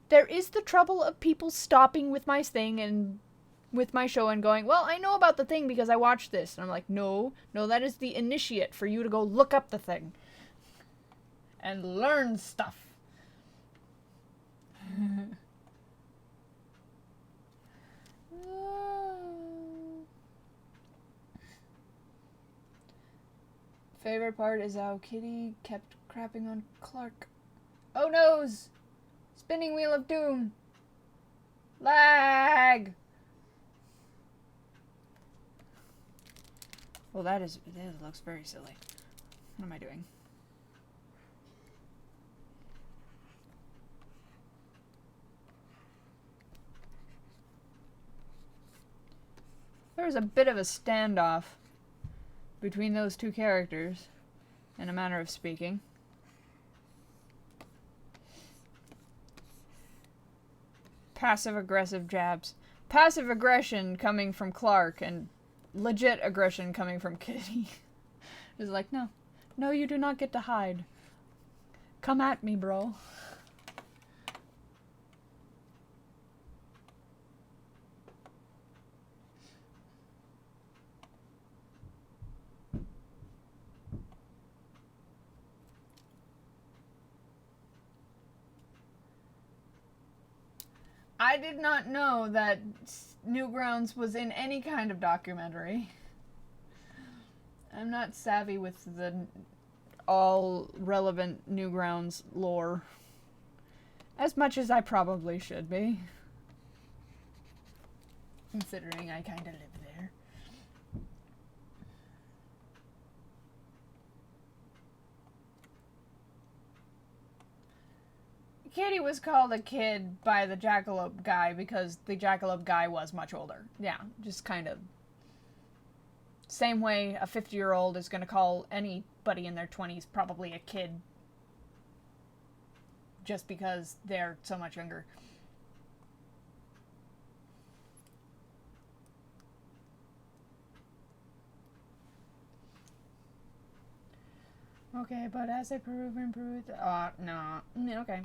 There is the trouble of people stopping with my thing and with my show and going, well, I know about the thing because I watched this. And I'm like, no, that is the initiate for you to go look up the thing. And learn stuff. Favorite part is how Kitty kept crapping on Clark. Oh noes! Spinning wheel of doom! Lag! Well, that looks very silly. What am I doing? There was a bit of a standoff between those two characters, in a manner of speaking. Passive-aggressive jabs. Passive aggression coming from Clark, and legit aggression coming from Kitty. It's like, no, you do not get to hide. Come at me, bro. I did not know that Newgrounds was in any kind of documentary. I'm not savvy with the all relevant Newgrounds lore. As much as I probably should be. Considering I kinda live there. Kitty was called a kid by the Jackalope guy because the Jackalope guy was much older. Yeah, just kind of. Same way a 50-year-old is going to call anybody in their 20s probably a kid. Just because they're so much younger. Okay, but as I improve, no. Okay.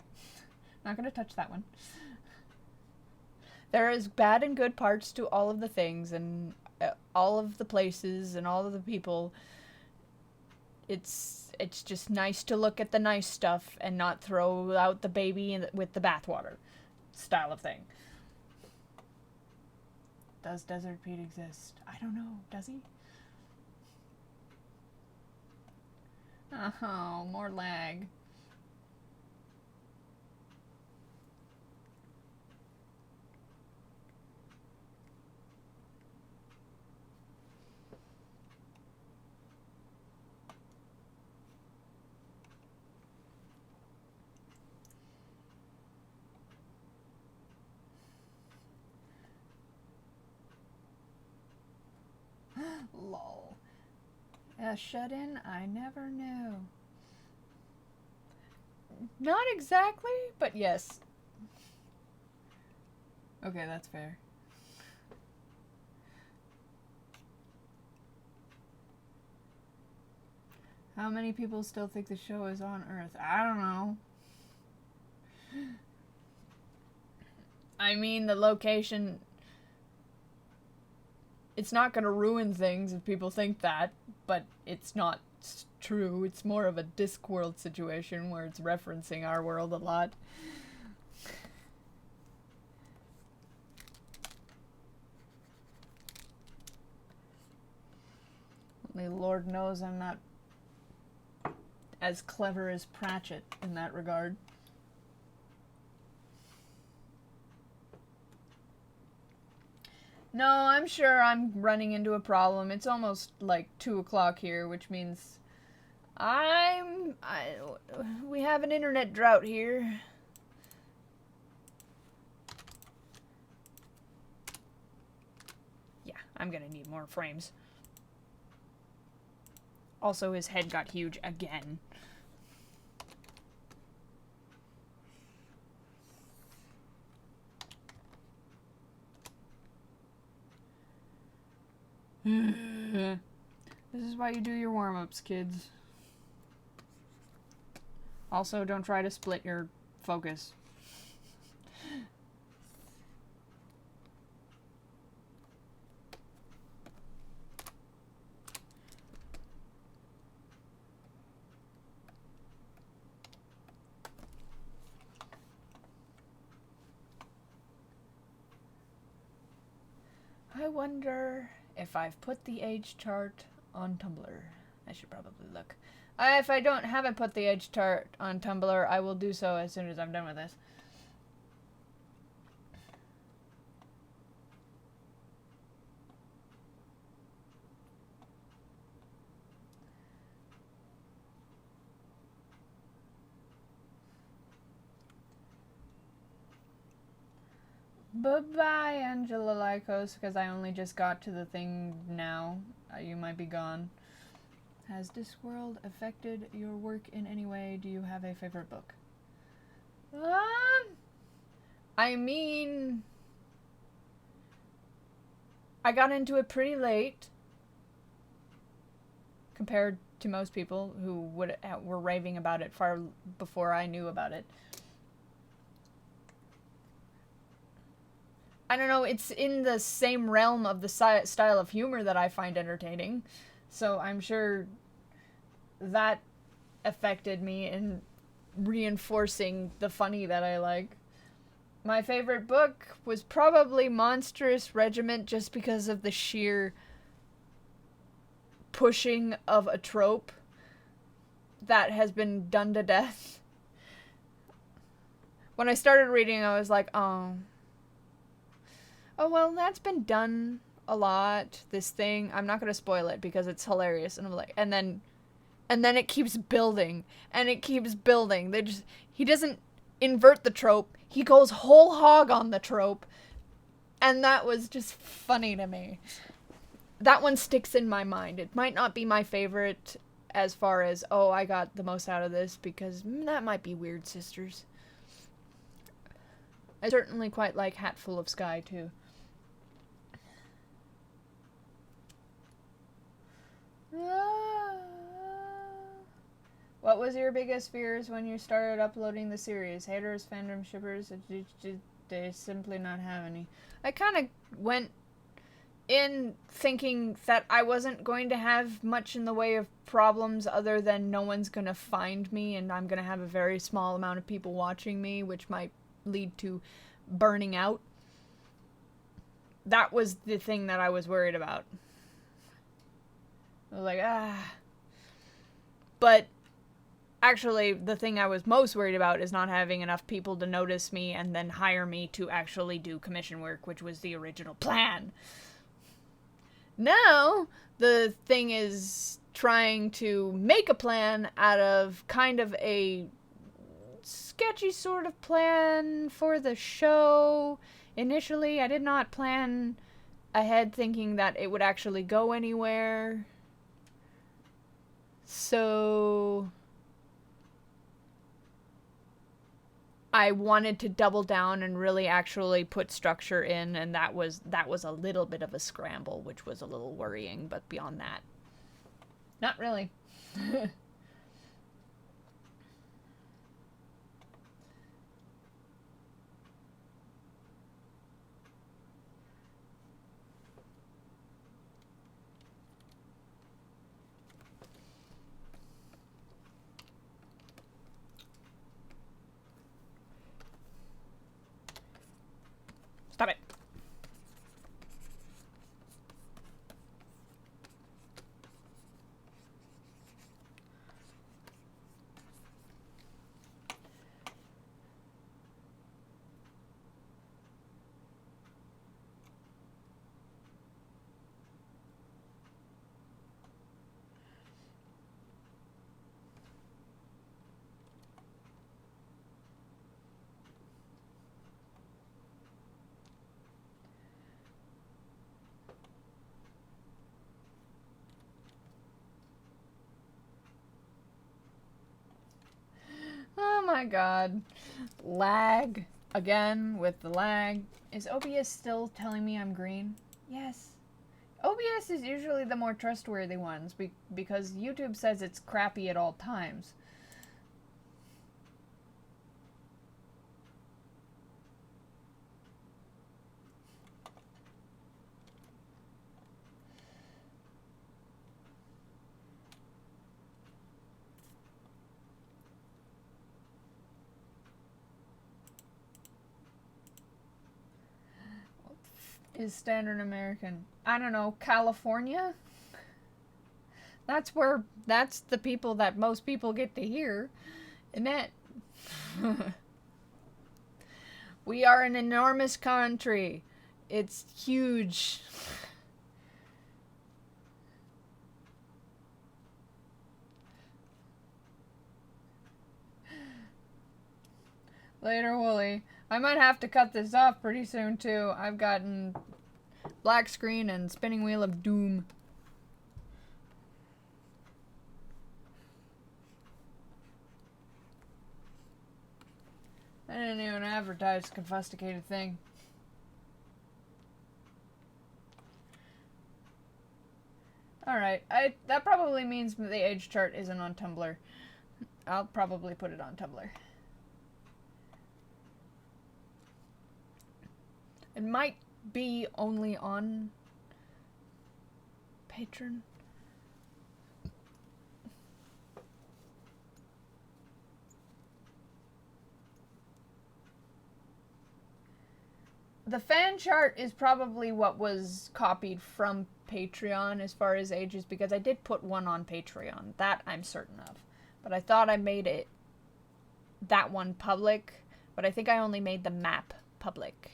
Not gonna touch that one. There is bad and good parts to all of the things, and all of the places, and all of the people. It's just nice to look at the nice stuff, and not throw out the baby with the bathwater. Style of thing. Does Desert Pete exist? I don't know. Does he? Oh, more lag. Lol. A shut-in? I never knew. Not exactly, but yes. Okay, that's fair. How many people still think the show is on Earth? I don't know. I mean, the location... It's not gonna ruin things if people think that, but it's not true. It's more of a Discworld situation where it's referencing our world a lot. Only Lord knows I'm not as clever as Pratchett in that regard. No, I'm sure I'm running into a problem. It's almost like 2 o'clock here, which means we have an internet drought here. Yeah, I'm gonna need more frames. Also, his head got huge again. This is why you do your warm-ups, kids. Also, don't try to split your focus. I wonder if I've put the age chart on Tumblr. I should probably look. If I haven't put the age chart on Tumblr, I will do so as soon as I'm done with this. Bye-bye, Angela Lycos, because I only just got to the thing now. You might be gone. Has Discworld affected your work in any way? Do you have a favorite book? I mean... I got into it pretty late. Compared to most people who were raving about it far before I knew about it. I don't know, it's in the same realm of the style of humor that I find entertaining. So I'm sure that affected me in reinforcing the funny that I like. My favorite book was probably Monstrous Regiment, just because of the sheer pushing of a trope that has been done to death. When I started reading, I was like, oh, well, that's been done a lot, this thing. I'm not going to spoil it because it's hilarious. And I'm like, and then it keeps building, and it keeps building. He doesn't invert the trope. He goes whole hog on the trope. And that was just funny to me. That one sticks in my mind. It might not be my favorite as far as, oh, I got the most out of this, because that might be Weird Sisters. I certainly quite like Hatful of Sky, too. What was your biggest fears when you started uploading the series? Haters, fandom, shippers? They simply not have any. I kind of went in thinking that I wasn't going to have much in the way of problems other than no one's going to find me and I'm going to have a very small amount of people watching me, which might lead to burning out. That was the thing that I was worried about. I was like, But actually, the thing I was most worried about is not having enough people to notice me and then hire me to actually do commission work, which was the original plan. Now, the thing is trying to make a plan out of kind of a sketchy sort of plan for the show. Initially, I did not plan ahead thinking that it would actually go anywhere. So I wanted to double down and really actually put structure in, and that was a little bit of a scramble, which was a little worrying, but beyond that, not really. my god. Lag. Again with the lag. Is OBS still telling me I'm green? Yes. OBS is usually the more trustworthy ones because YouTube says it's crappy at all times. Is standard American? I don't know, California? That's the people that most people get to hear. Isn't it? We are an enormous country. It's huge. Later, Wooly. I might have to cut this off pretty soon, too. I've gotten black screen and spinning wheel of doom. I didn't even advertise the Confusticated thing. Alright, that probably means the age chart isn't on Tumblr. I'll probably put it on Tumblr. It might be only on Patreon. The fan chart is probably what was copied from Patreon as far as ages, because I did put one on Patreon. That I'm certain of. But I thought I made that one public, but I think I only made the map public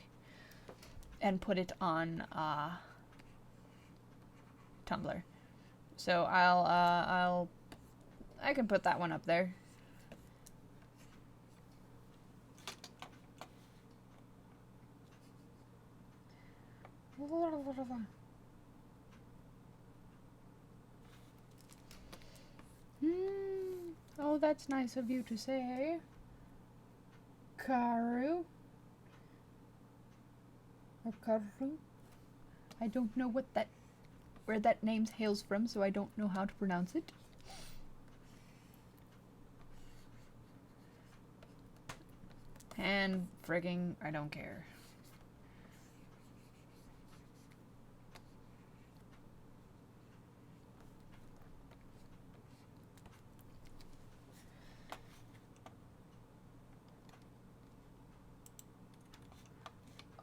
and put it on Tumblr. So I can put that one up there. Oh, that's nice of you to say, Karu. Or Karu. I don't know where that name hails from, so I don't know how to pronounce it. And frigging, I don't care.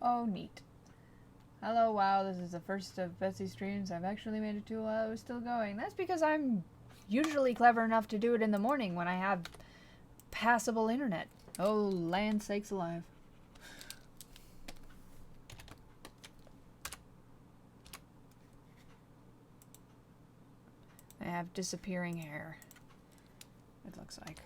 Oh, neat. Hello, wow, this is the first of Betsy's streams I've actually made it to while I was still going. That's because I'm usually clever enough to do it in the morning when I have passable internet. Oh, land sakes alive. I have disappearing hair, it looks like.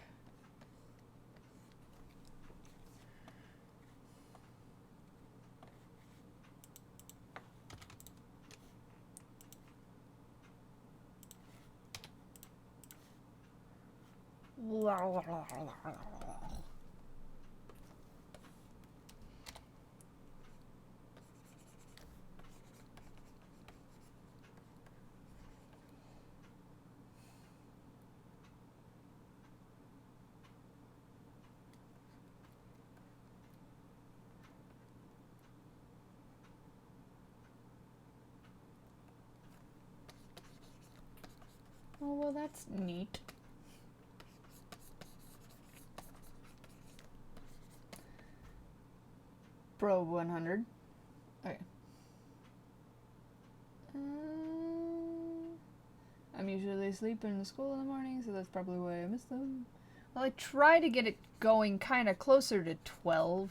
Oh, well, that's neat. Probe 100. Okay. I'm usually asleep in school in the morning, so that's probably why I missed them. Well, I try to get it going kind of closer to 12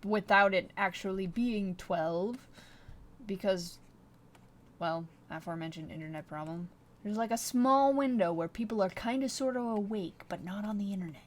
without it actually being 12 because, well, aforementioned internet problem. There's like a small window where people are kind of sort of awake, but not on the internet.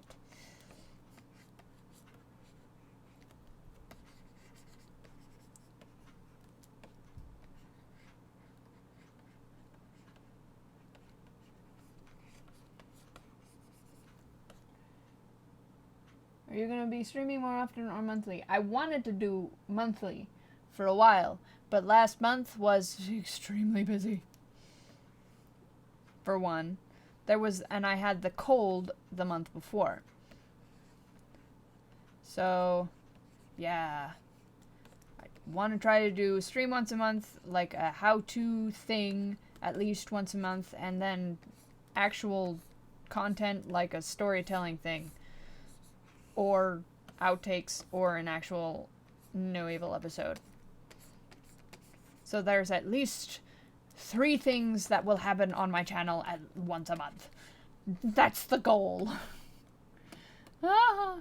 Are you gonna be streaming more often or monthly? I wanted to do monthly for a while, but last month was extremely busy. For one, and I had the cold the month before. So, yeah. I want to try to do stream once a month, like a how-to thing at least once a month, and then actual content like a storytelling thing. Or outtakes, or an actual No Evil episode. So there's at least 3 things that will happen on my channel at once a month. That's the goal. Ah.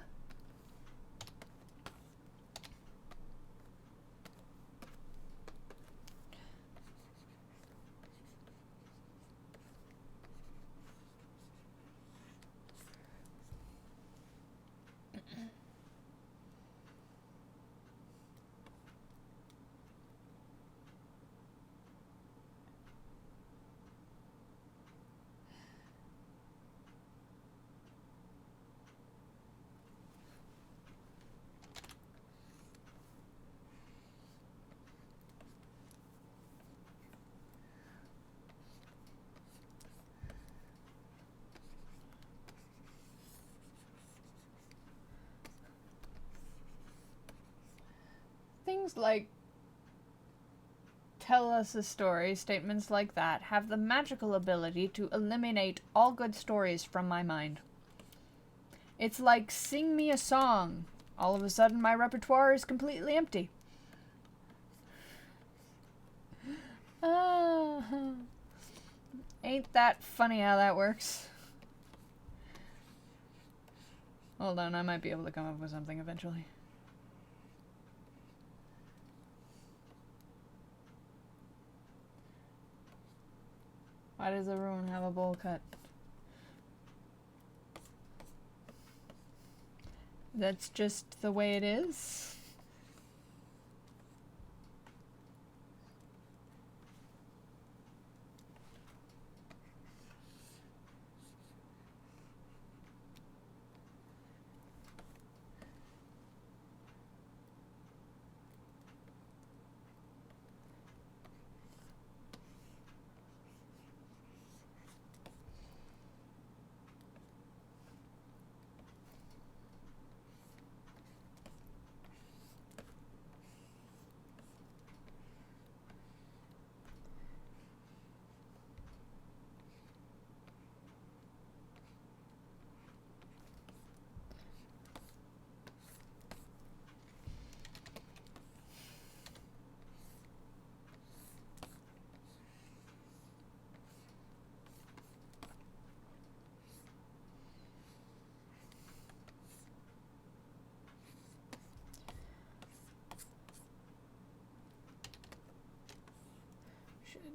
Things like tell us a story, statements like that, have the magical ability to eliminate all good stories from my mind. It's like sing me a song. All of a sudden my repertoire is completely empty. Ain't that funny how that works? Hold on, I might be able to come up with something eventually. Why does everyone have a bowl cut? That's just the way it is.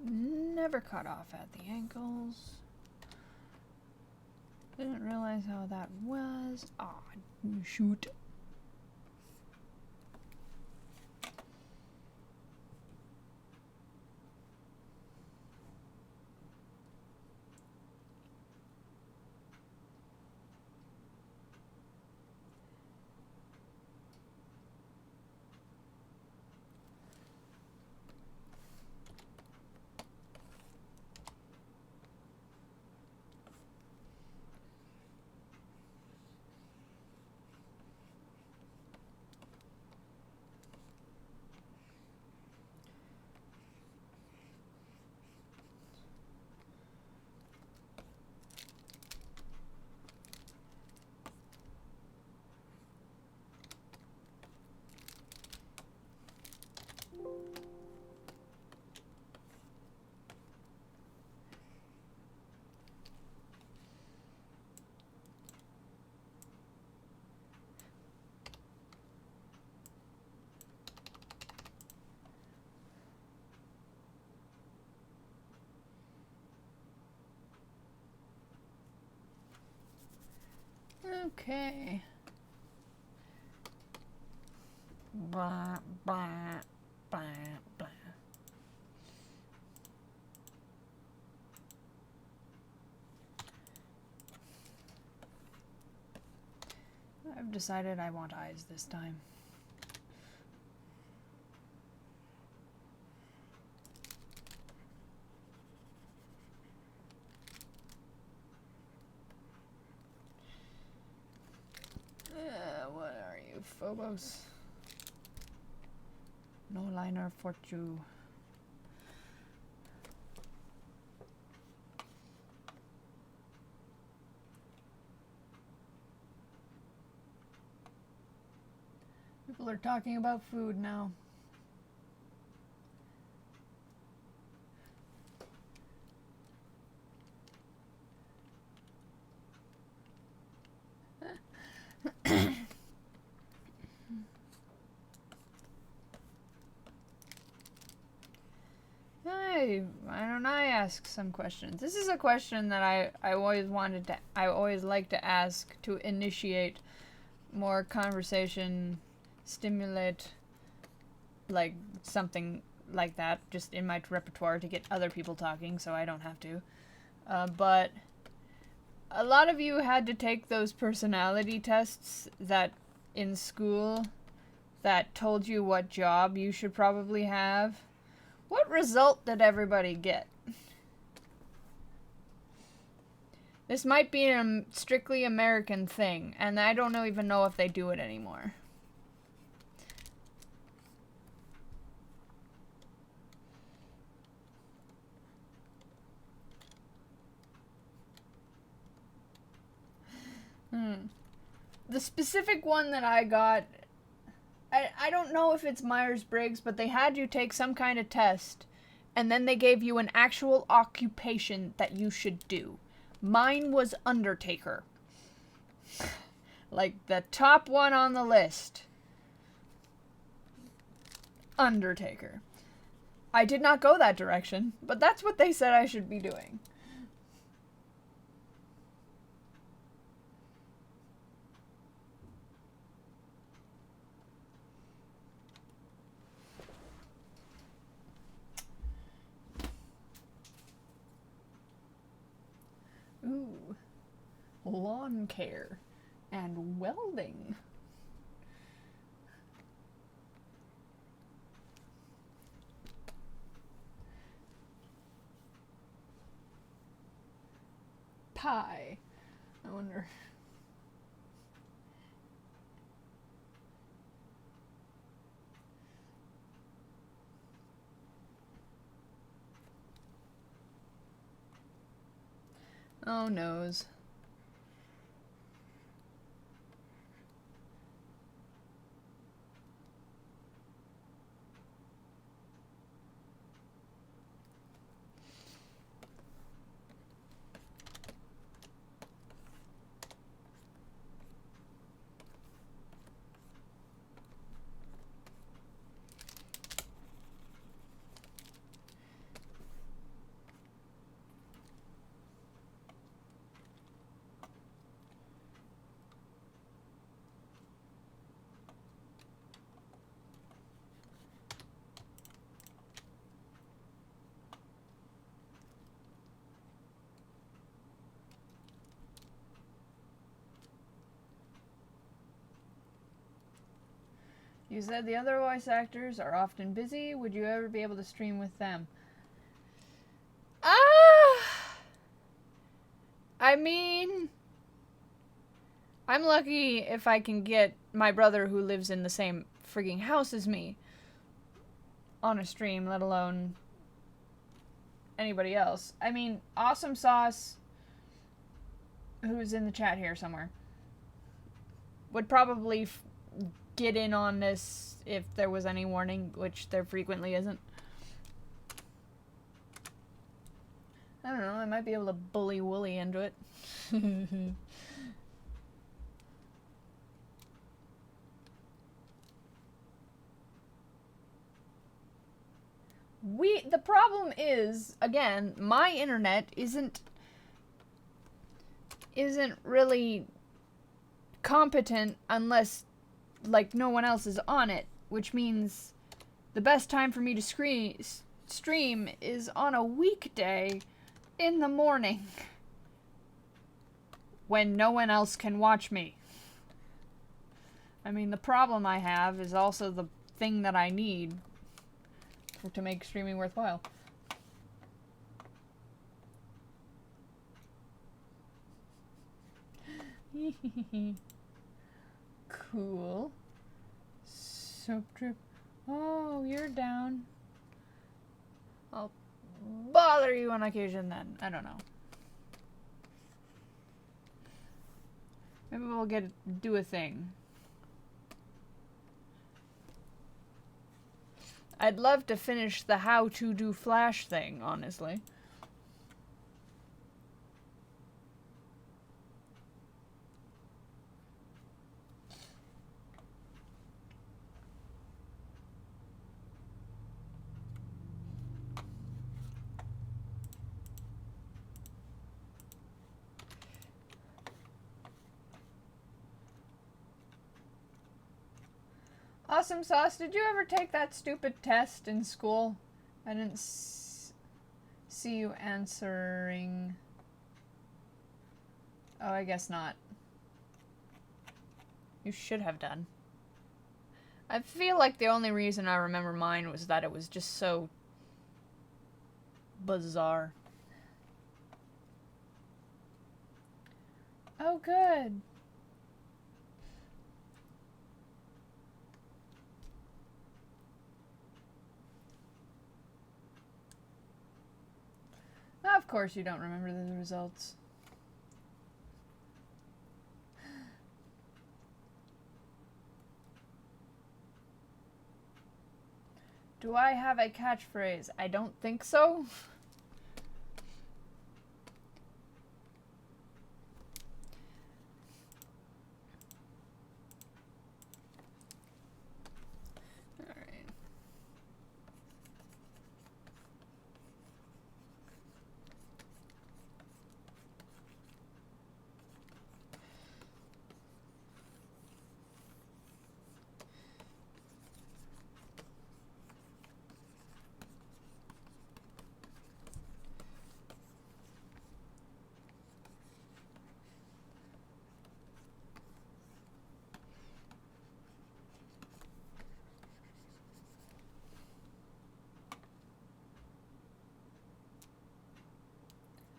Never cut off at the ankles. Didn't realize how that was. Aw, shoot. Okay. Blah, blah, blah, blah. I've I've decided I want eyes this time. What are you, Phobos? No liner for you. People are talking about food now. Hey, why don't I ask some questions? This is a question that I always like to ask to initiate more conversation, stimulate, like something like that, just in my repertoire to get other people talking so I don't have to. But a lot of you had to take those personality tests that in school that told you what job you should probably have. What result did everybody get? This might be a strictly American thing, and I don't even know if they do it anymore. The specific one that I got, I don't know if it's Myers-Briggs, but they had you take some kind of test, and then they gave you an actual occupation that you should do. Mine was Undertaker. Like, the top one on the list. Undertaker. I did not go that direction, but that's what they said I should be doing. Ooh, lawn care and welding. Pie. I wonder. Oh, noes. You said the other voice actors are often busy. Would you ever be able to stream with them? I mean, I'm lucky if I can get my brother who lives in the same frigging house as me on a stream, let alone anybody else. I mean, Awesome Sauce, who's in the chat here somewhere, would probably get in on this if there was any warning, which there frequently isn't. I don't know, I might be able to bully Wooly into it. The problem is, again, my internet isn't really competent unless, like, no one else is on it, which means the best time for me to stream is on a weekday in the morning when no one else can watch me. I mean, the problem I have is also the thing that I need to make streaming worthwhile. Cool. Soap drip. Oh, you're down. I'll bother you on occasion then. I don't know. Maybe we'll do a thing. I'd love to finish the how to do Flash thing, honestly. Awesome Sauce, did you ever take that stupid test in school? I didn't see you answering. Oh, I guess not. You should have done. I feel like the only reason I remember mine was that it was just so bizarre. Oh, good. Of course you don't remember the results. Do I have a catchphrase? I don't think so.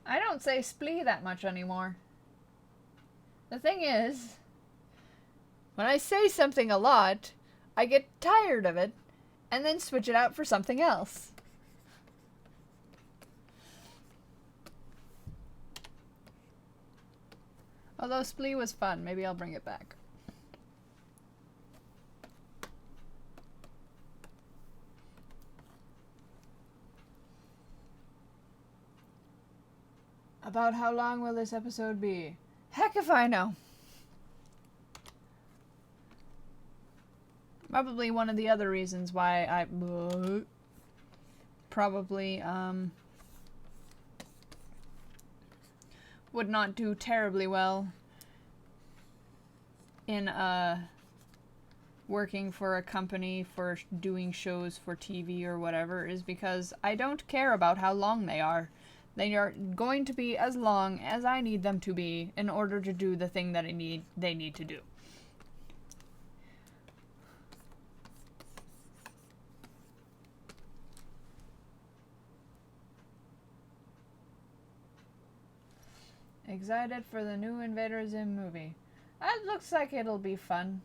I don't say splee that much anymore. The thing is, when I say something a lot, I get tired of it, and then switch it out for something else. Although splee was fun, maybe I'll bring it back. About how long will this episode be? Heck if I know. Probably one of the other reasons why I probably would not do terribly well in working for a company for doing shows for TV or whatever is because I don't care about how long they are. They are going to be as long as I need them to be in order to do the thing that they need to do. Excited for the new Invader Zim movie. That looks like it'll be fun.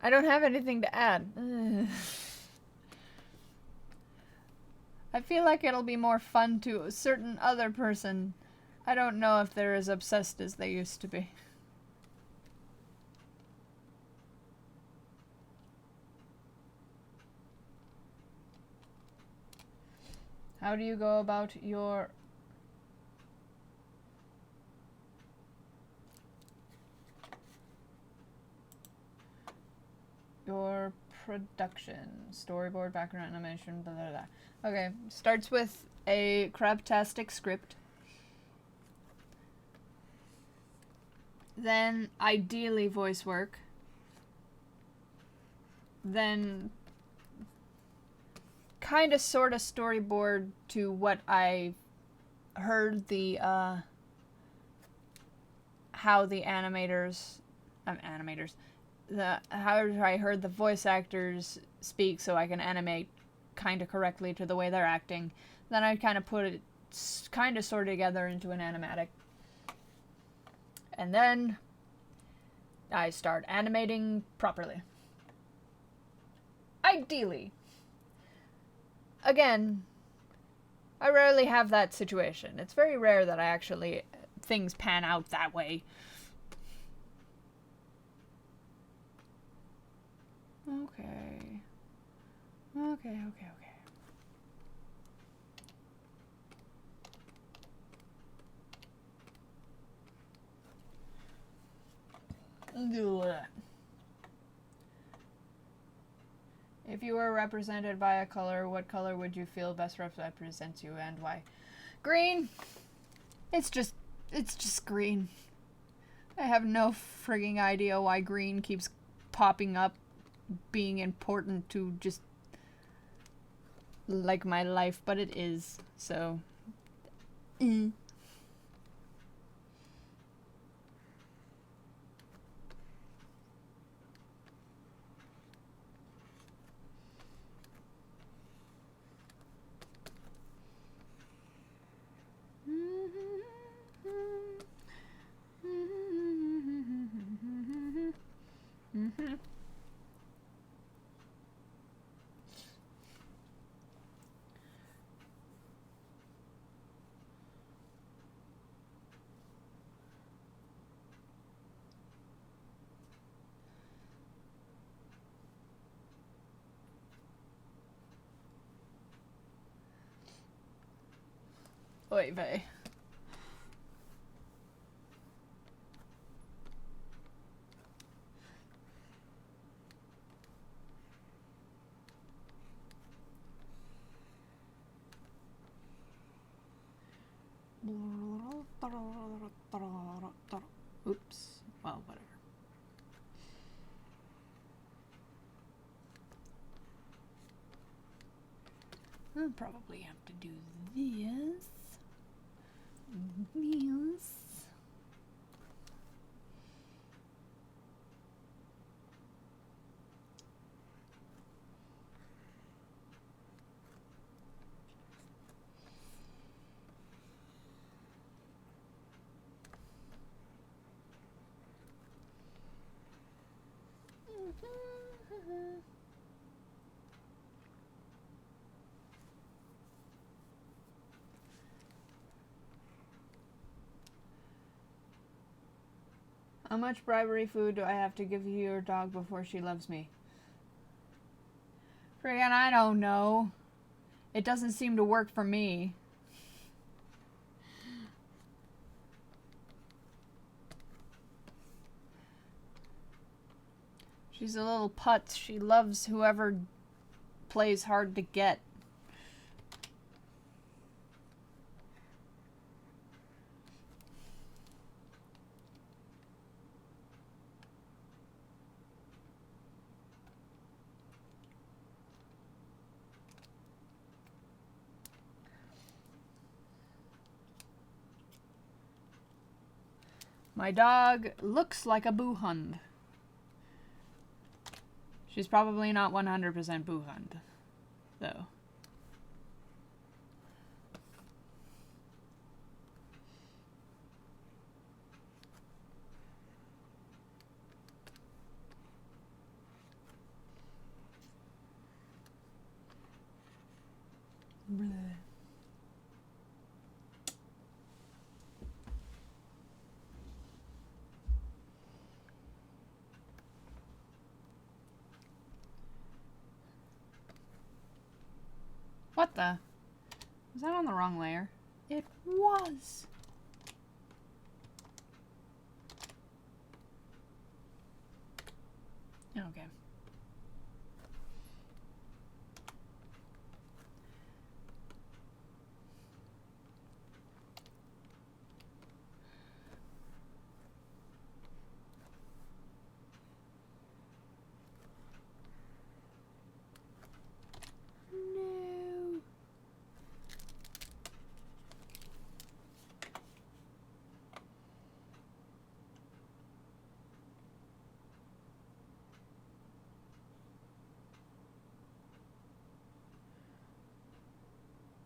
I don't have anything to add. I feel like it'll be more fun to a certain other person. I don't know if they're as obsessed as they used to be. How do you go about your production? Storyboard, background animation, blah, blah, blah. Okay, starts with a crabtastic script. Then, ideally, voice work. Then, kind of sort of storyboard to what I heard the how the how I heard the voice actors speak so I can animate kind of correctly to the way they're acting, then I kind of put it kind of sort of together into an animatic. And then I start animating properly. Ideally. Again, I rarely have that situation. It's very rare that I actually things pan out that way. Okay. Okay. If you were represented by a color, what color would you feel best represents you and why? Green. It's just green. I have no frigging idea why green keeps popping up being important to just like my life, but it is. So Oy vey. Oops. Well, whatever. I'll probably have to do this. This. How much bribery food do I have to give your dog before she loves me? Friggin', I don't know. It doesn't seem to work for me. She's a little putz. She loves whoever plays hard to get. My dog looks like a boohund. She's probably not 100% boohund, though. Bleh. What the? Was that on the wrong layer? It was. Okay. No.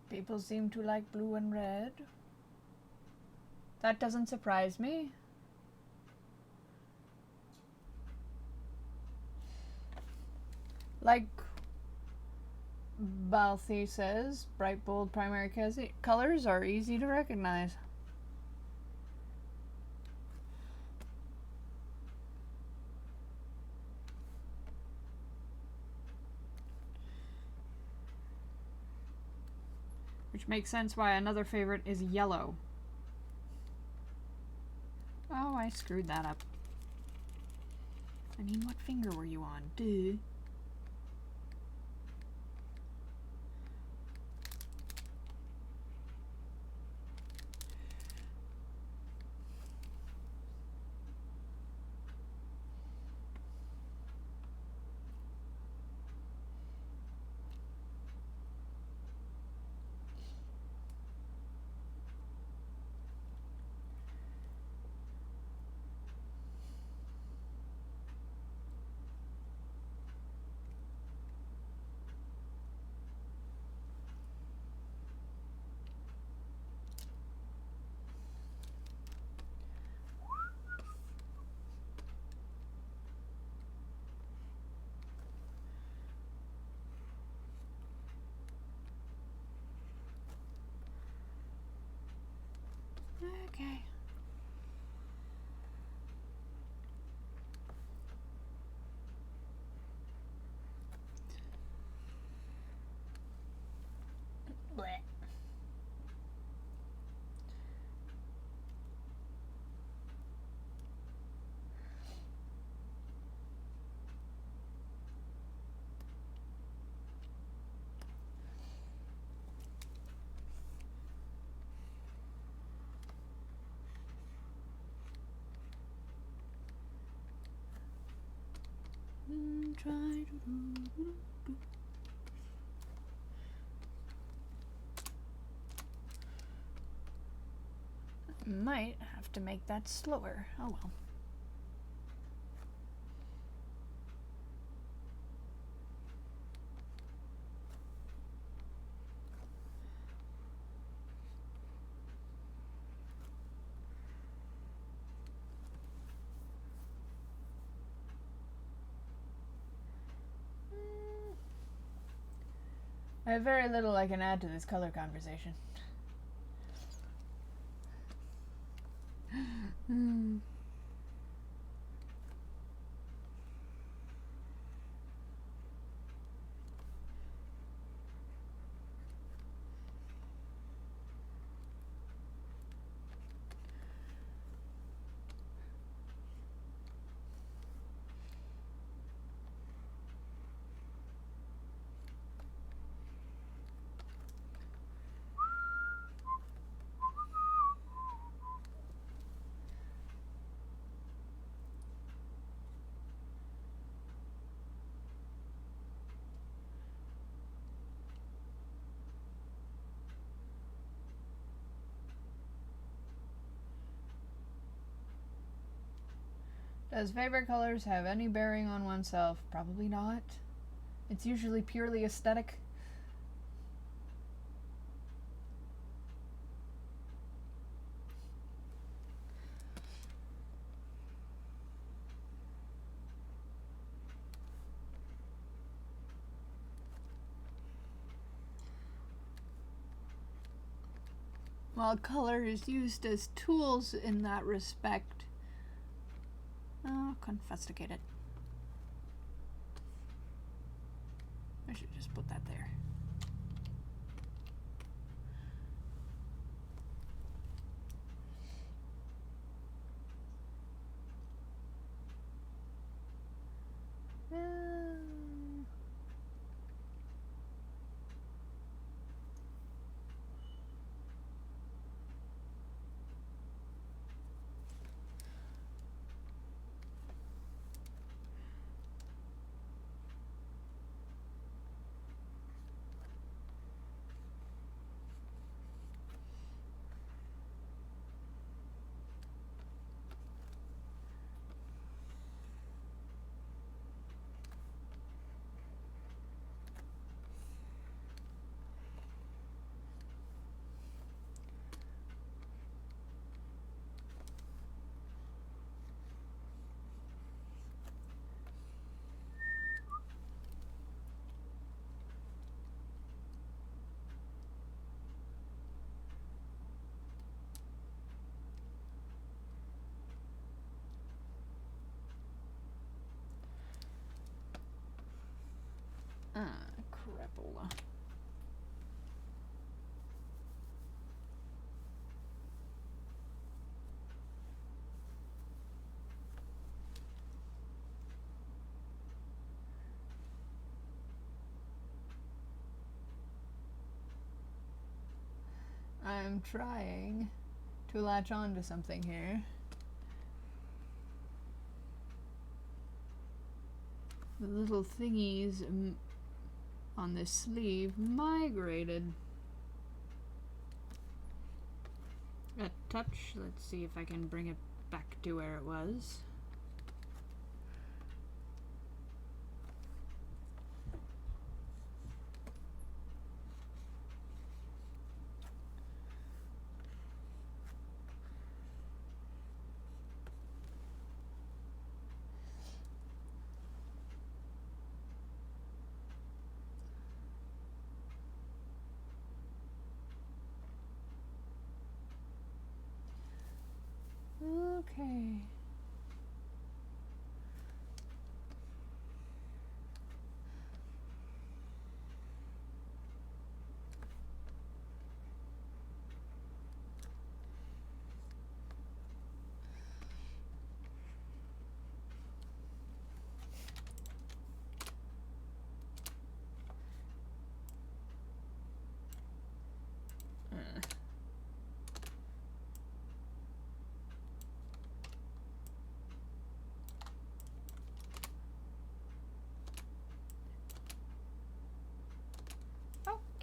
People seem to like blue and red. That doesn't surprise me. Like Balthy says, bright, bold primary colors are easy to recognize. Which makes sense why another favorite is yellow. Oh, I screwed that up. I mean, what finger were you on? Duh. Okay. Blech. Might have to make that slower. Oh well. I have very little I can add to this color conversation. Does favorite colors have any bearing on oneself? Probably not. It's usually purely aesthetic. While color is used as tools in that respect. Oh, confusticate. I should just put that there. I'm trying to latch on to something here. The little thingies on this sleeve migrated. A touch. Let's see if I can bring it back to where it was. Okay.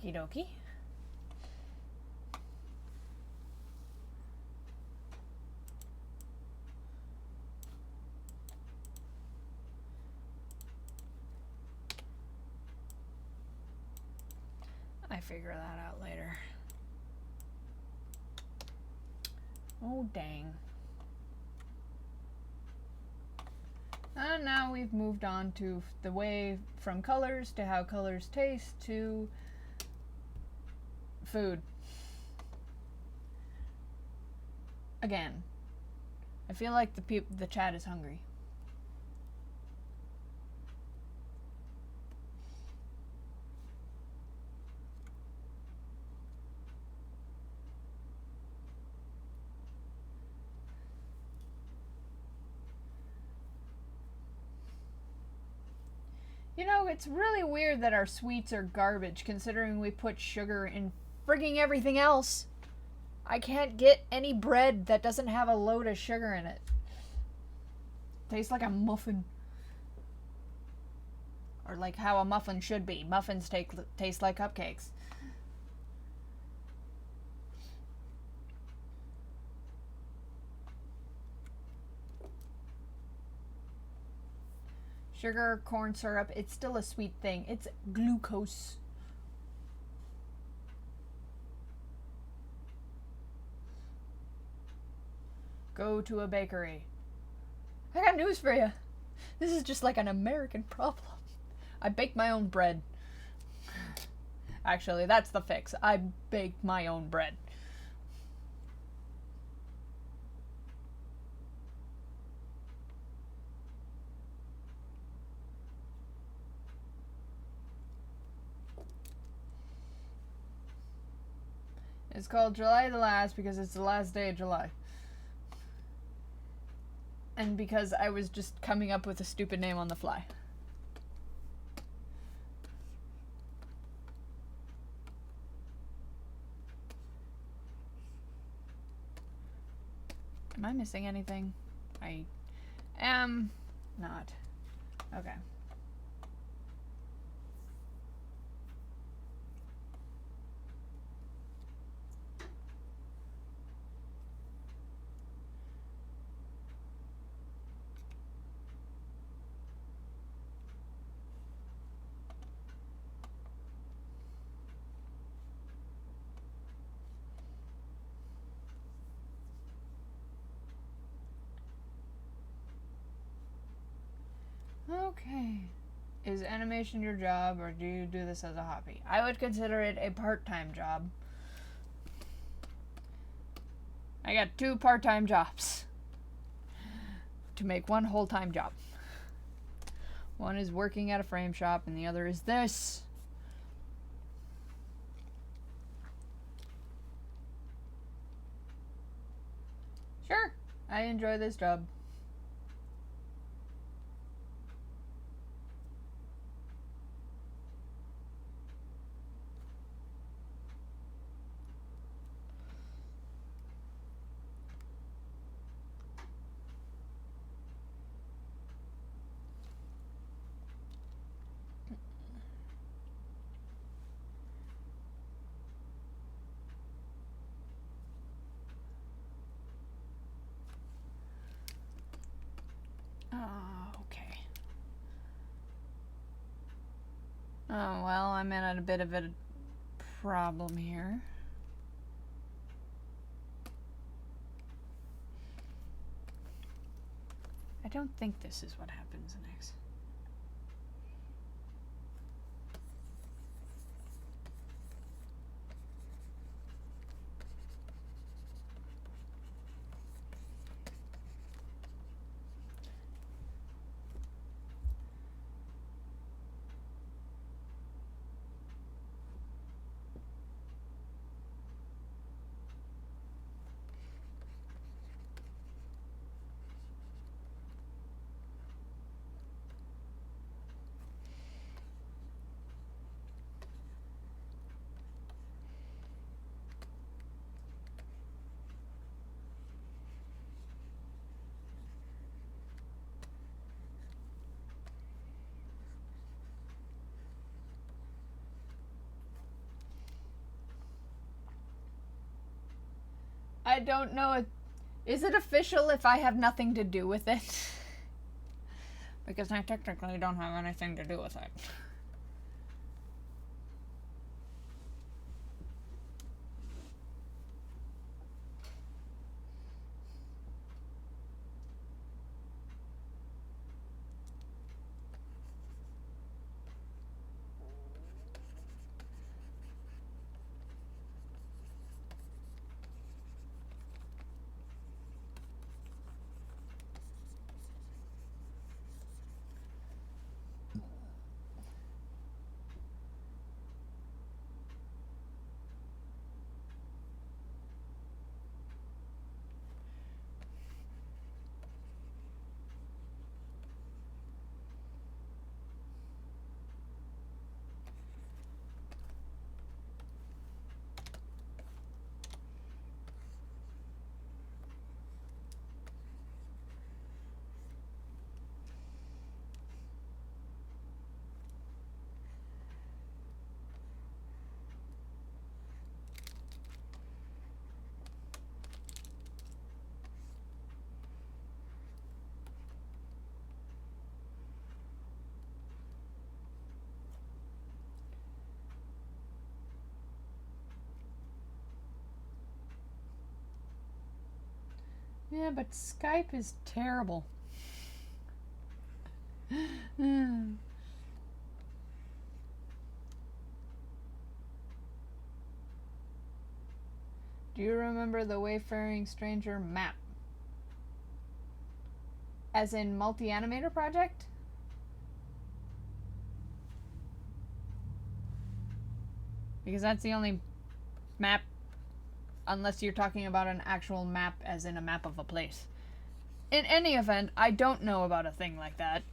Okie dokie. I figure that out later. Oh, dang. And now we've moved on to the way from colors to how colors taste to food. Again, I feel like the chat is hungry. You know, it's really weird that our sweets are garbage, considering we put sugar in frigging everything else. I can't get any bread that doesn't have a load of sugar in it. Tastes like a muffin. Or like how a muffin should be. Muffins taste like cupcakes. Sugar, corn syrup, it's still a sweet thing. It's glucose. Go to a bakery. I got news for you. This is just like an American problem. I bake my own bread. Actually, that's the fix. I bake my own bread. It's called July the Last because it's the last day of July. And because I was just coming up with a stupid name on the fly. Am I missing anything? I am not. Okay. Okay. Is animation your job, or do you do this as a hobby? I would consider it a part-time job. I got 2 part-time jobs to make 1 whole-time job. One is working at a frame shop, and the other is this. Sure, I enjoy this job. Okay. Oh, well, I'm in a bit of a problem here. I don't think this is what happens next. I don't know. Is it official if I have nothing to do with it? Because I technically don't have anything to do with it. Yeah, but Skype is terrible. Do you remember the Wayfaring Stranger map? As in multi-animator project? Because that's the only map, unless you're talking about an actual map as in a map of a place. In any event, I don't know about a thing like that.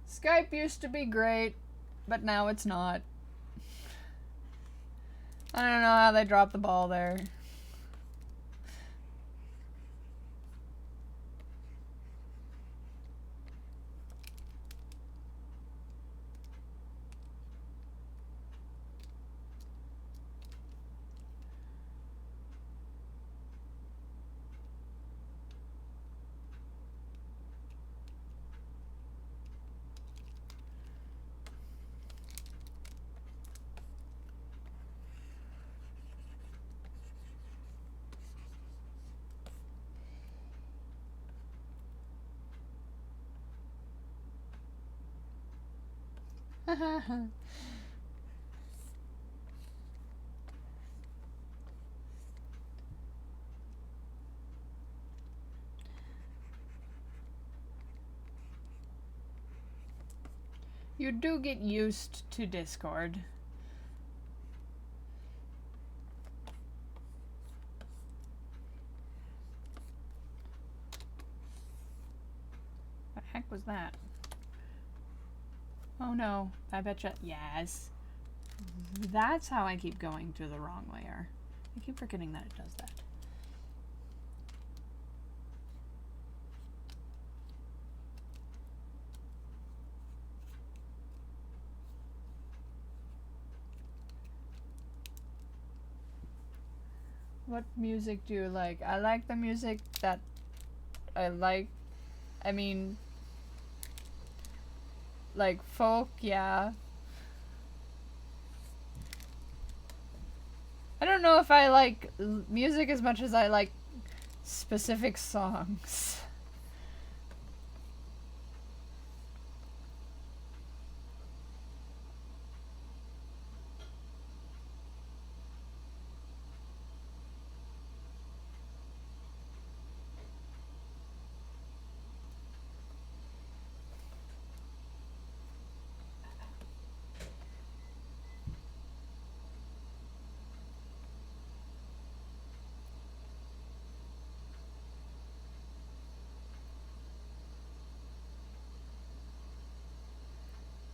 Skype used to be great, but now it's not. I don't know how they dropped the ball there. You do get used to Discord. What the heck was that? Oh no, I betcha. Yes. That's how I keep going to the wrong layer. I keep forgetting that it does that. What music do you like? I like the music that I like. I mean, like folk, yeah. I don't know if I like music as much as I like specific songs.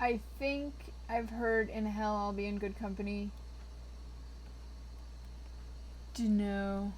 I think I've heard In Hell I'll Be in Good Company. Do you know?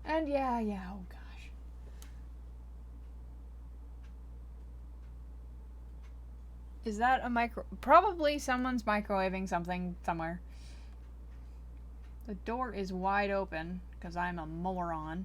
And yeah, oh gosh. Is that a micro? Probably someone's microwaving something somewhere. The door is wide open because I'm a moron.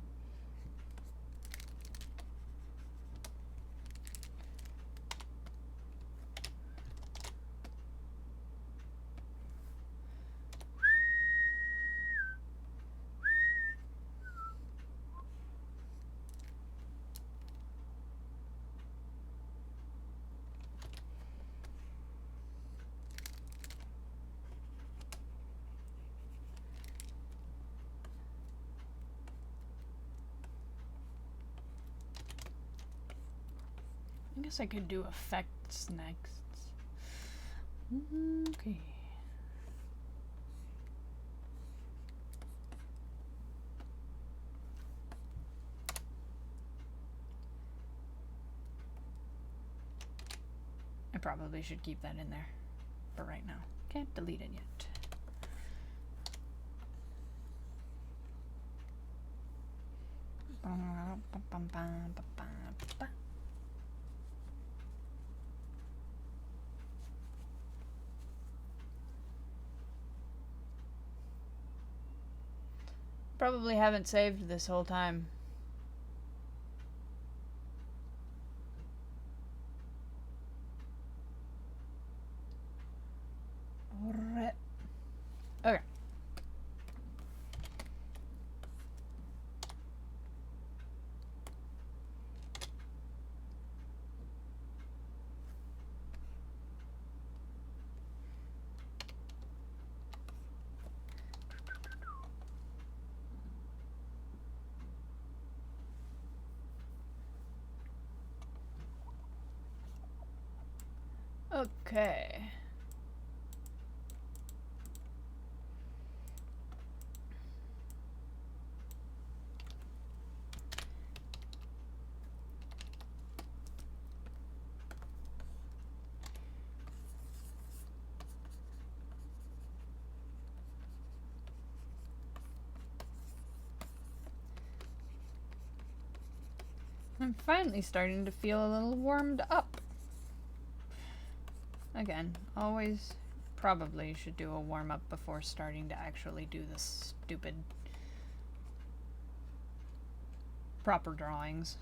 I guess I could do effects next. Okay. I probably should keep that in there for right now. Can't delete it yet. Probably haven't saved this whole time. Okay. Okay. I'm finally starting to feel a little warmed up. Again, always probably should do a warm-up before starting to actually do the stupid proper drawings.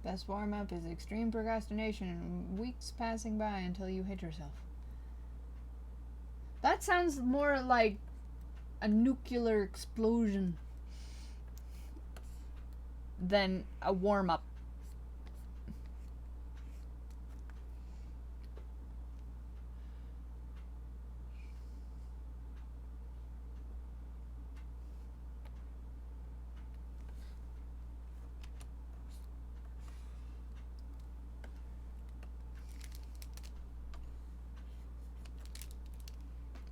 Best warm up is extreme procrastination and weeks passing by until you hit yourself. That sounds more like a nuclear explosion than a warm up.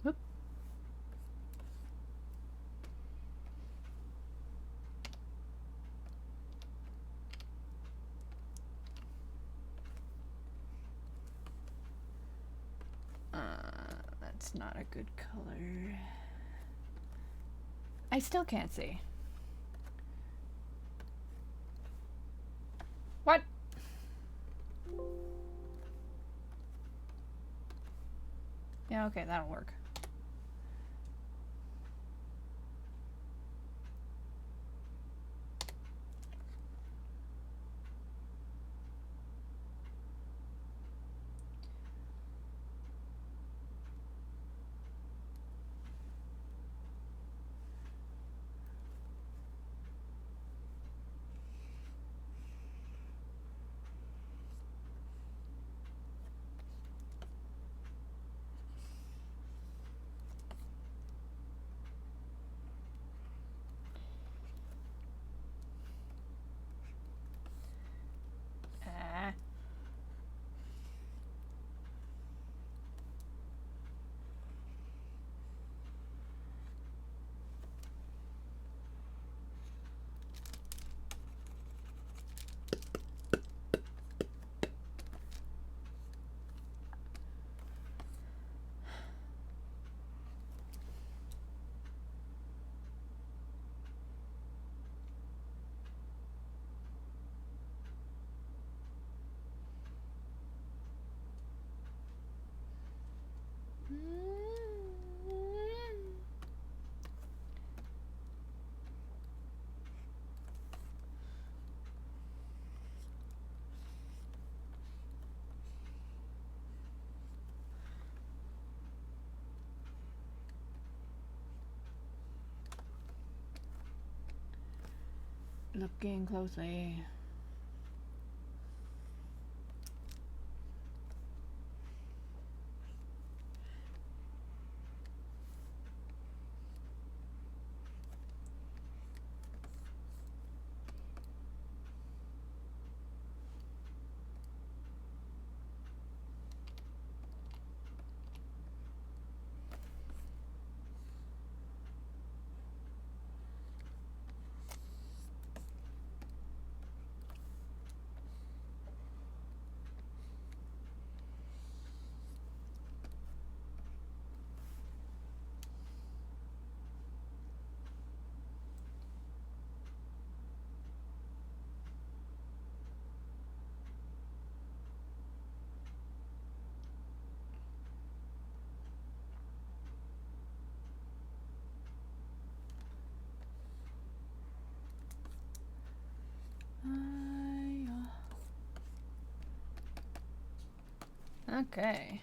Whoop. That's not a good color. I still can't see. What? Yeah, okay, that'll work. Looking closely. Okay.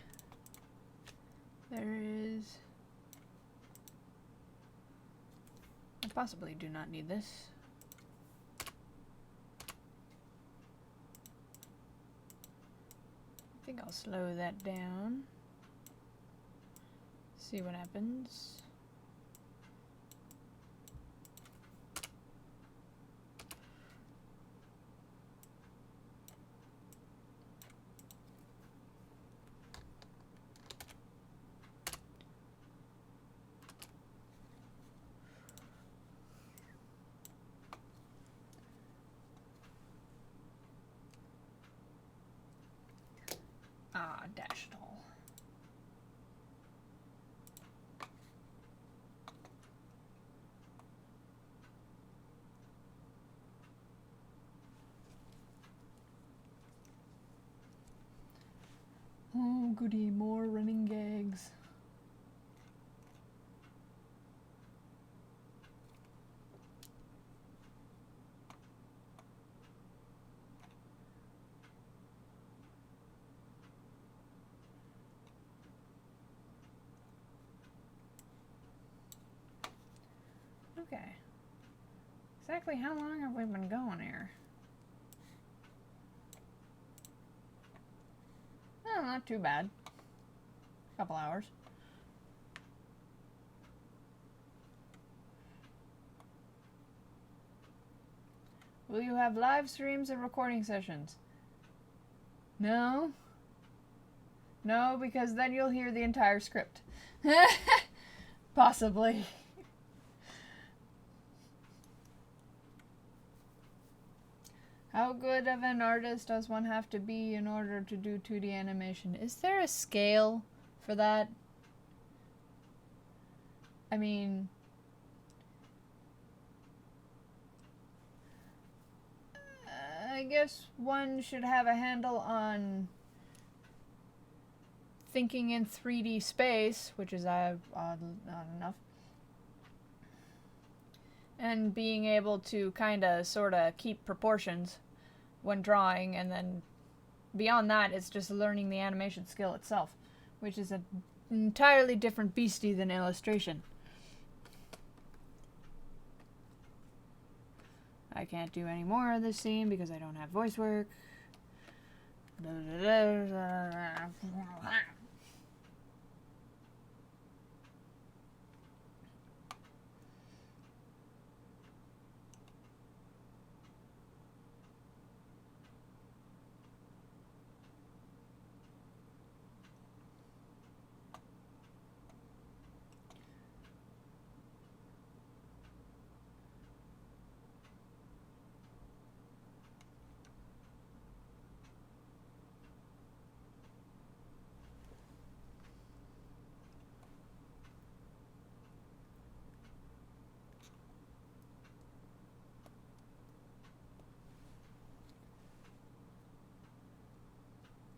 There is... I possibly do not need this. I think I'll slow that down. See what happens. Ah, dash it all. goody, more running gags. Okay. Exactly how long have we been going here? Oh, not too bad. Couple hours. Will you have live streams and recording sessions? No. No, because then you'll hear the entire script. Possibly. How good of an artist does one have to be in order to do 2D animation? Is there a scale for that? I mean, I guess one should have a handle on thinking in 3D space, which is odd enough, and being able to kind of sort of keep proportions when drawing, and then beyond that it's just learning the animation skill itself, which is an entirely different beastie than illustration. I can't do any more of this scene because I don't have voice work.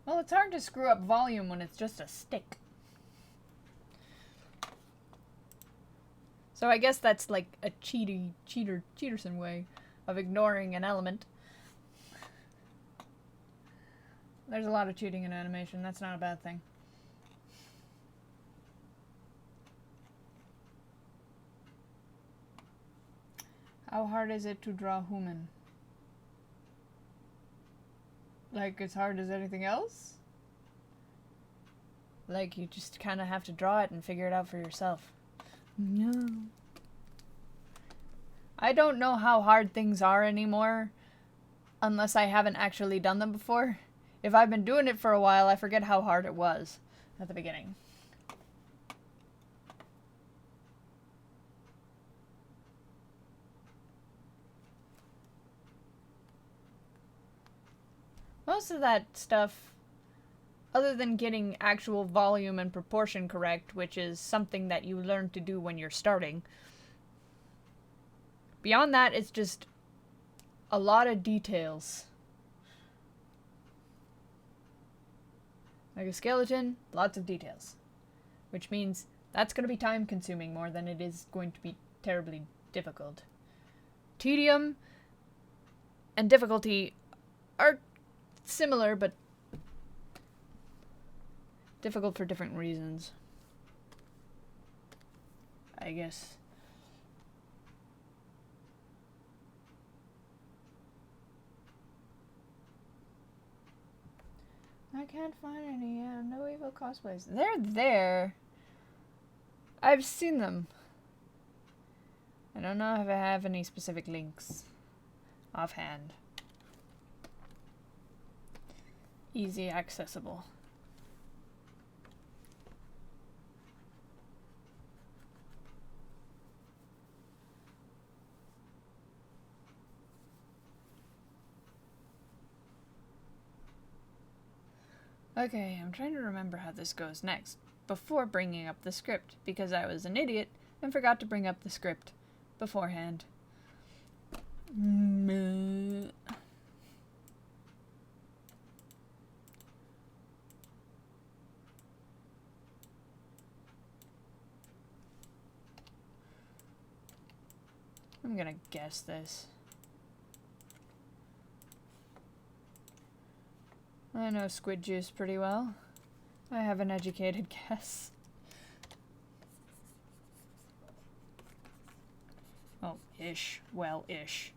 Well, it's hard to screw up volume when it's just a stick. So I guess that's like a Cheaterson way of ignoring an element. There's a lot of cheating in animation. That's not a bad thing. How hard is it to draw human? Like, as hard as anything else? Like, you just kind of have to draw it and figure it out for yourself. No. I don't know how hard things are anymore, unless I haven't actually done them before. If I've been doing it for a while, I forget how hard it was at the beginning. Most of that stuff, other than getting actual volume and proportion correct, which is something that you learn to do when you're starting, beyond that, it's just a lot of details. Like a skeleton, lots of details. Which means that's going to be time consuming more than it is going to be terribly difficult. Tedium and difficulty are similar, but difficult for different reasons, I guess. I can't find any No Evil cosplays. They're there. I've seen them. I don't know if I have any specific links offhand. Easy accessible. Okay, I'm trying to remember how this goes next, before bringing up the script, because I was an idiot and forgot to bring up the script beforehand. I'm gonna guess this. I know squid juice pretty well. I have an educated guess. Oh, ish. Well, ish.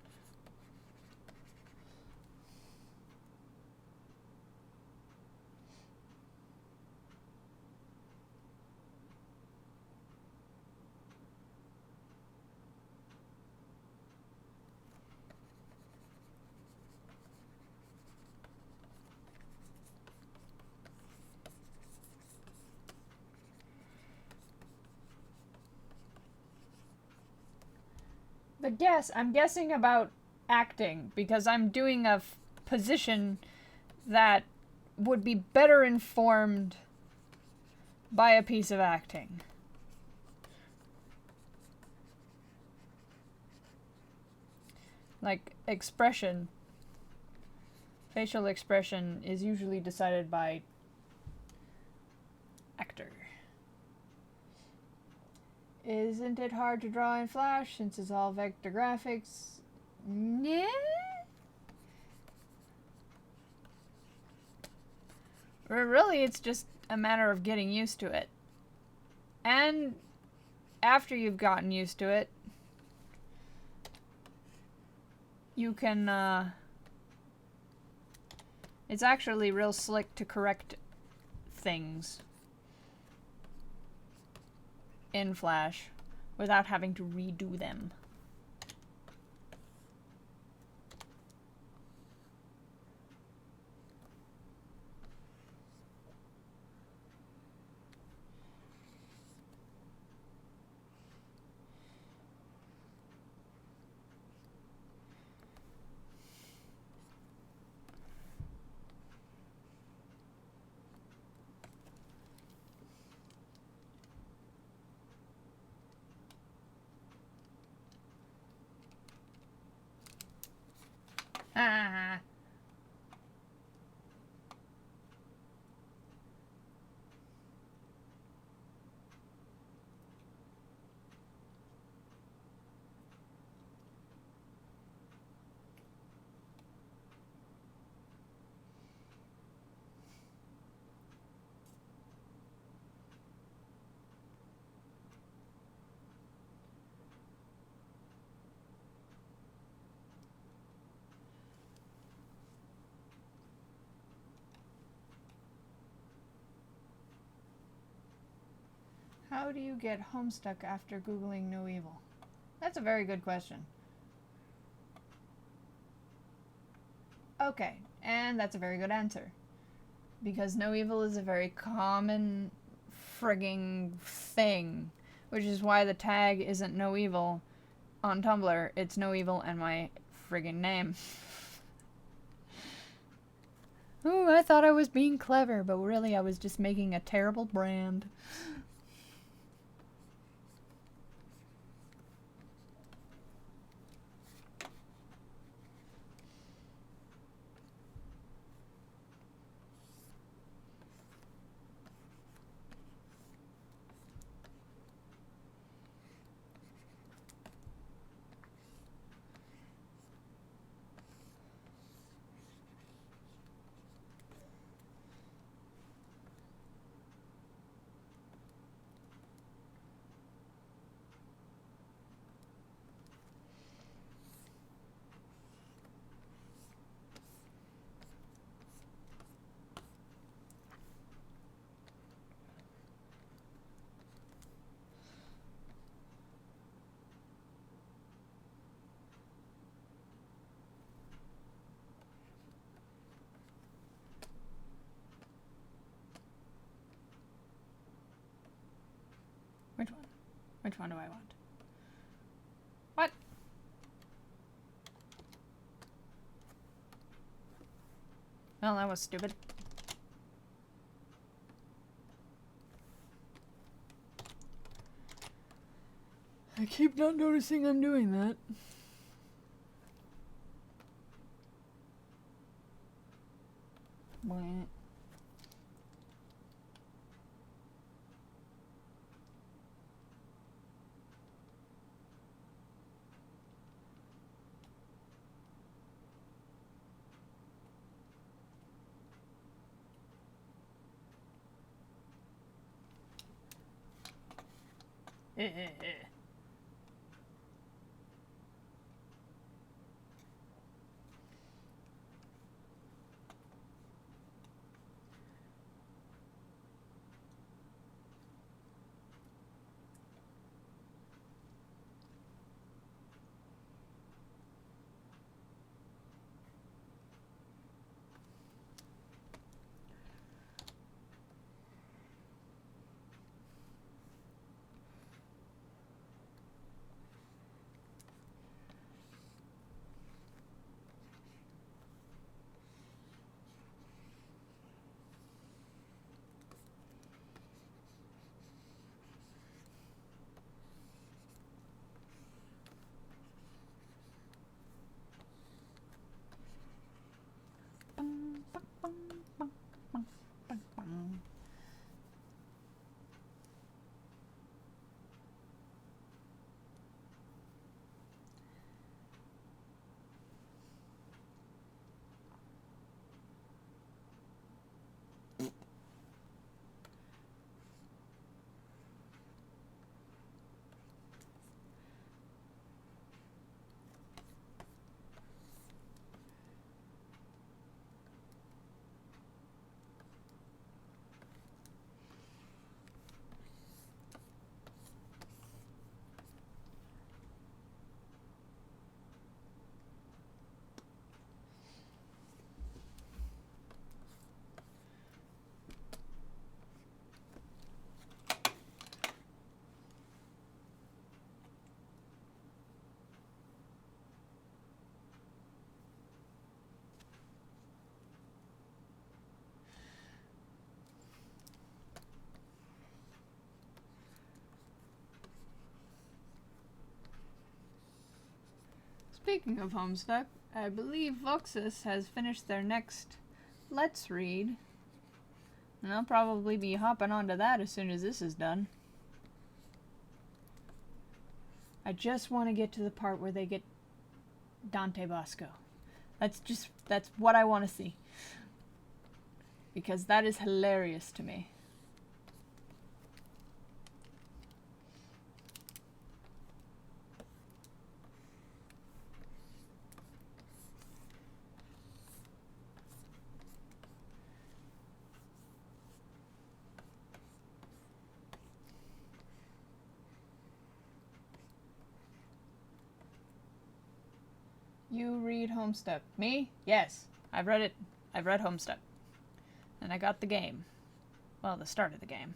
The guess, I'm guessing about acting because I'm doing a position that would be better informed by a piece of acting. Like, expression. Facial expression is usually decided by actor. Isn't it hard to draw in Flash since it's all vector graphics? Yeah. Really, it's just a matter of getting used to it. And after you've gotten used to it, you can, it's actually real slick to correct things in Flash without having to redo them. Ah. How do you get Homestuck after Googling No Evil? That's a very good question. Okay, and that's a very good answer. Because No Evil is a very common frigging thing, which is why the tag isn't No Evil on Tumblr. It's No Evil and my friggin' name. Ooh, I thought I was being clever, but really I was just making a terrible brand. Which one? Which one do I want? What? Well, that was stupid. I keep not noticing I'm doing that. Blah. Speaking of Homestuck, I believe Voxus has finished their next Let's Read. And I'll probably be hopping onto that as soon as this is done. I just want to get to the part where they get Dante Bosco. That's what I want to see. Because that is hilarious to me. You read Homestuck. Me? Yes. I've read it. I've read Homestuck. And I got the game. Well, the start of the game.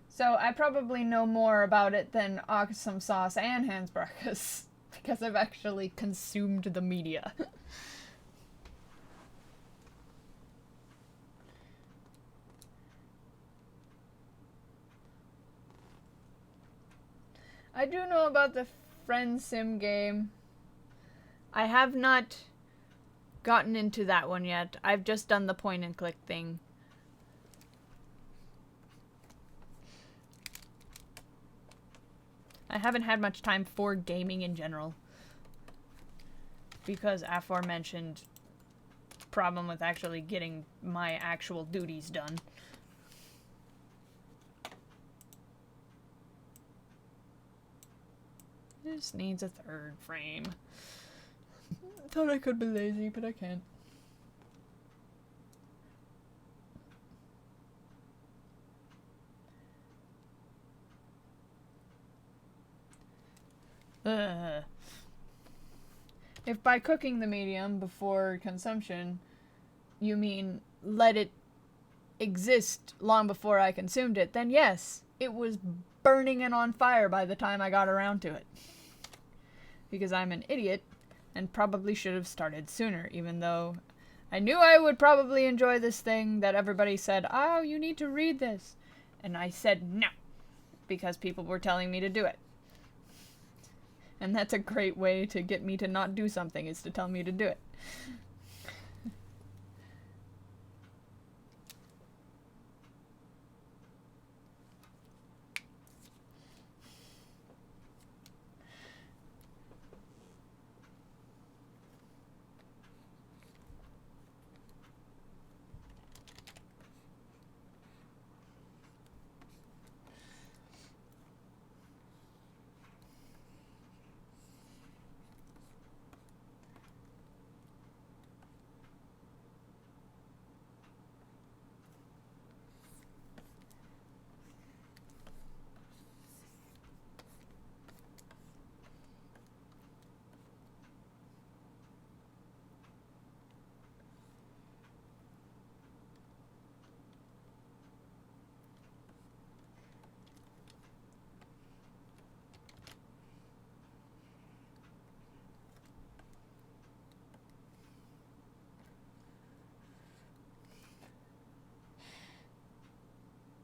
So I probably know more about it than Awesome Sauce and Hans Barkas, because I've actually consumed the media. I do know about the Friend Sim game. I have not gotten into that one yet. I've just done the point and click thing. I haven't had much time for gaming in general. Because aforementioned problem with actually getting my actual duties done. This needs a third frame. I thought I could be lazy, but I can't. If by cooking the medium before consumption, you mean let it exist long before I consumed it, then yes, it was burning and on fire by the time I got around to it. Because I'm an idiot and probably should have started sooner, even though I knew I would probably enjoy this thing that everybody said, oh, you need to read this. And I said no, because people were telling me to do it. And that's a great way to get me to not do something, is to tell me to do it.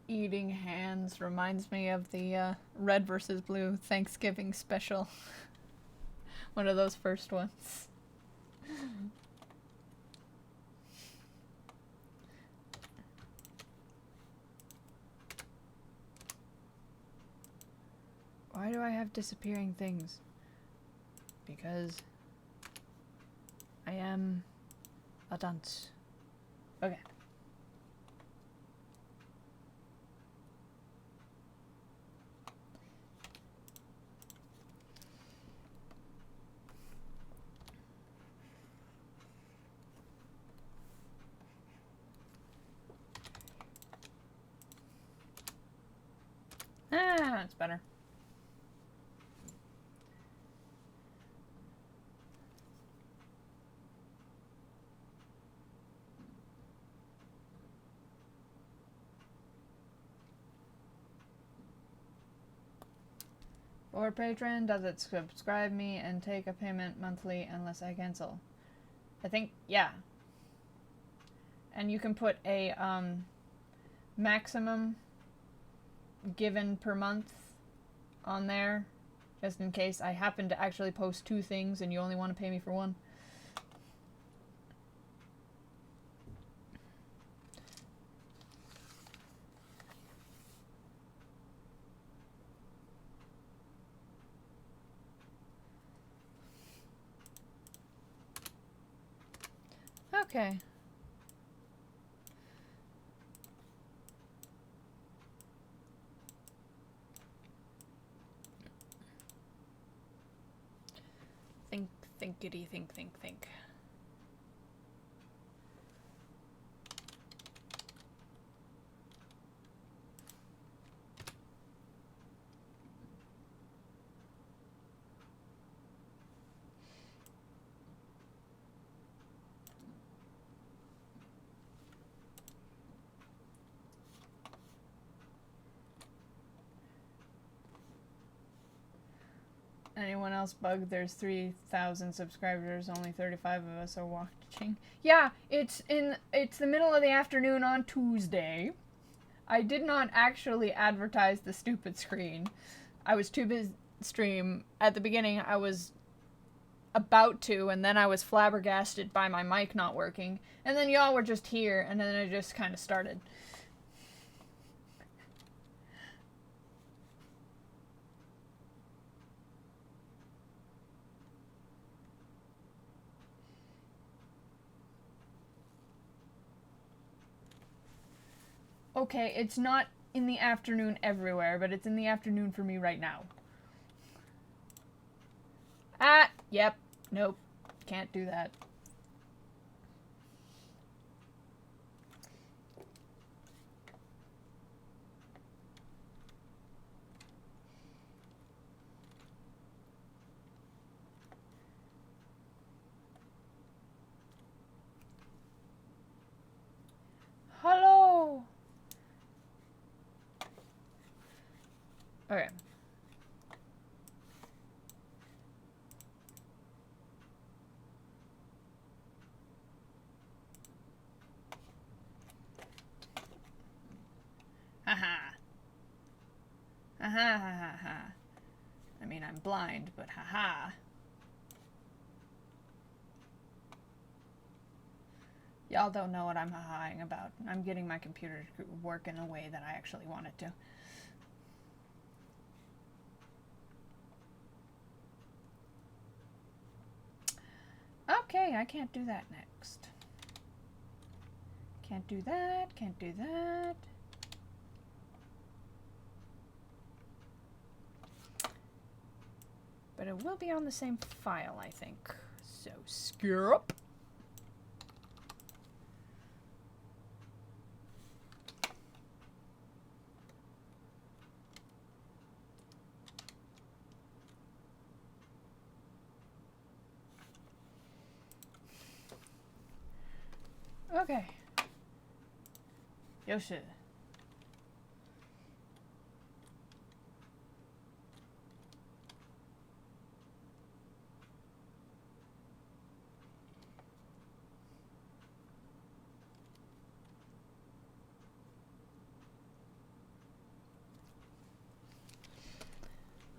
eating hands reminds me of the red versus blue Thanksgiving special. One of those first ones. Why do I have disappearing things? Because I am a dunce. Okay. Ah, that's better. For patron, does it subscribe me and take a payment monthly unless I cancel? I think, yeah. And you can put a maximum given per month on there, just in case I happen to actually post 2 things and you only want to pay me for one. Okay. Thinkity think. Anyone else bugged? There's 3,000 subscribers, only 35 of us are watching. Yeah, it's the middle of the afternoon on Tuesday. I did not actually advertise the stupid screen. I was too busy stream. At the beginning, I was about to, and then I was flabbergasted by my mic not working. And then y'all were just here, and then I just kind of started. Okay, it's not in the afternoon everywhere, but it's in the afternoon for me right now. Ah, yep, nope, can't do that. Hello! Okay. Haha. Haha ha ha ha. I mean, I'm blind, but haha. Y'all don't know what I'm ha-haing about. I'm getting my computer to work in a way that I actually want it to. Okay, I can't do that next. Can't do that, can't do that. But it will be on the same file, I think. So, skip. Okay. Yoshi.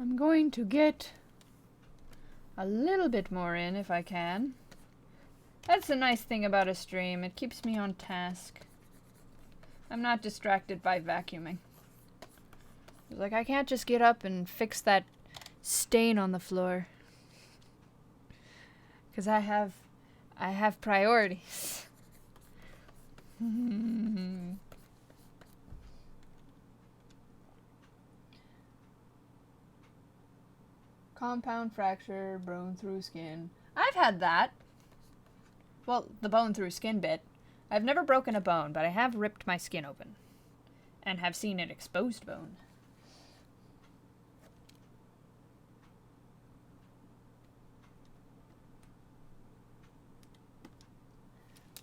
I'm going to get a little bit more in if I can. That's the nice thing about a stream. It keeps me on task. I'm not distracted by vacuuming. It's like I can't just get up and fix that stain on the floor. 'Cause I have priorities. Compound fracture, bone through skin. I've had that. Well, the bone through skin bit. I've never broken a bone, but I have ripped my skin open. And have seen an exposed bone.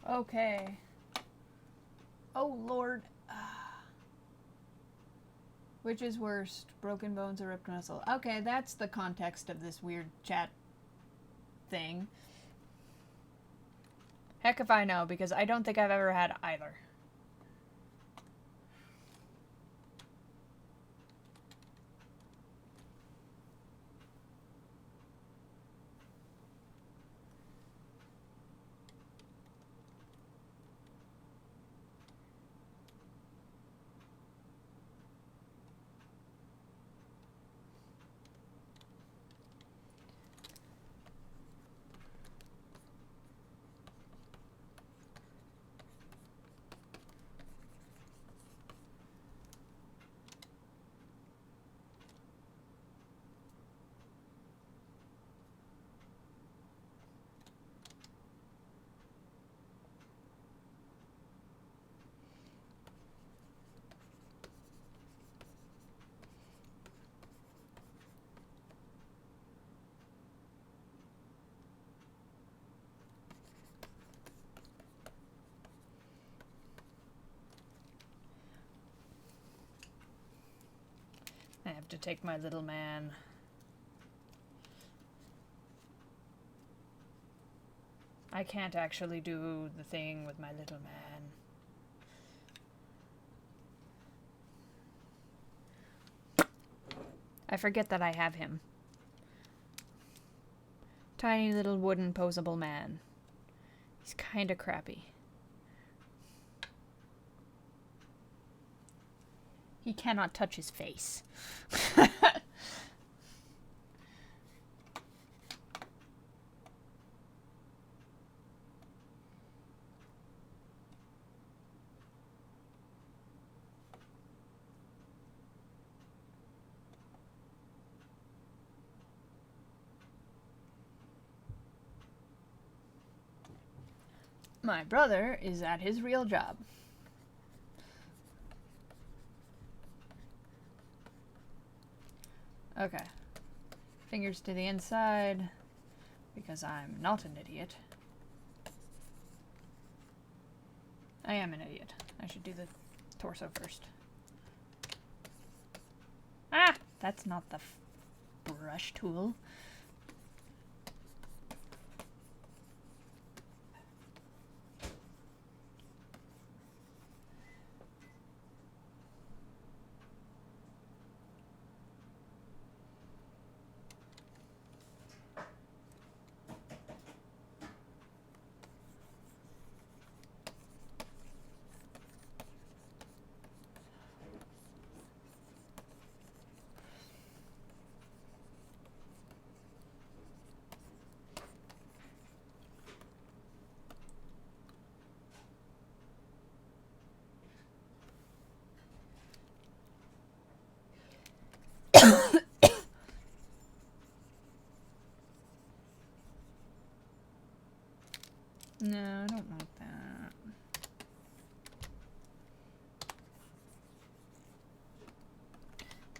Okay. Oh, Lord. Which is worst, broken bones or ripped muscle? Okay, that's the context of this weird chat thing. Heck if I know, because I don't think I've ever had either. I have to take my little man. I can't actually do the thing with my little man. I forget that I have him. Tiny little wooden posable man. He's kinda crappy. He cannot touch his face. My brother is at his real job. Okay. Fingers to the inside, because I'm not an idiot. I am an idiot. I should do the torso first. Ah! That's not the brush tool. No, I don't want that.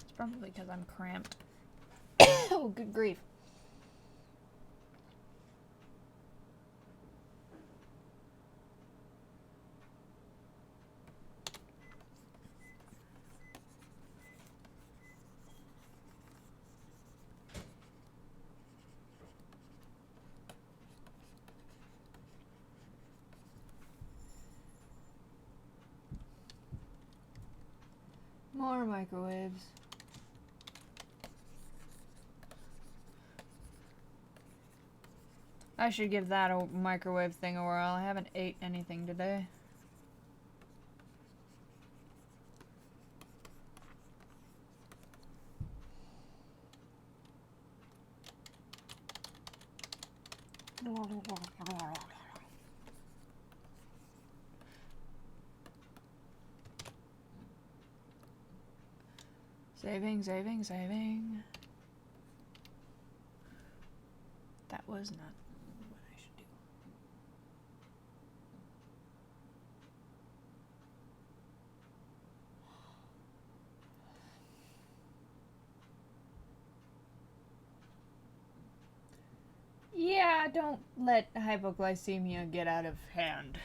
It's probably because I'm cramped. Oh, good grief. More microwaves. I should give that a microwave thing a whirl. I haven't ate anything today. Saving, saving, saving. That was not what I should do. Yeah, don't let hypoglycemia get out of hand.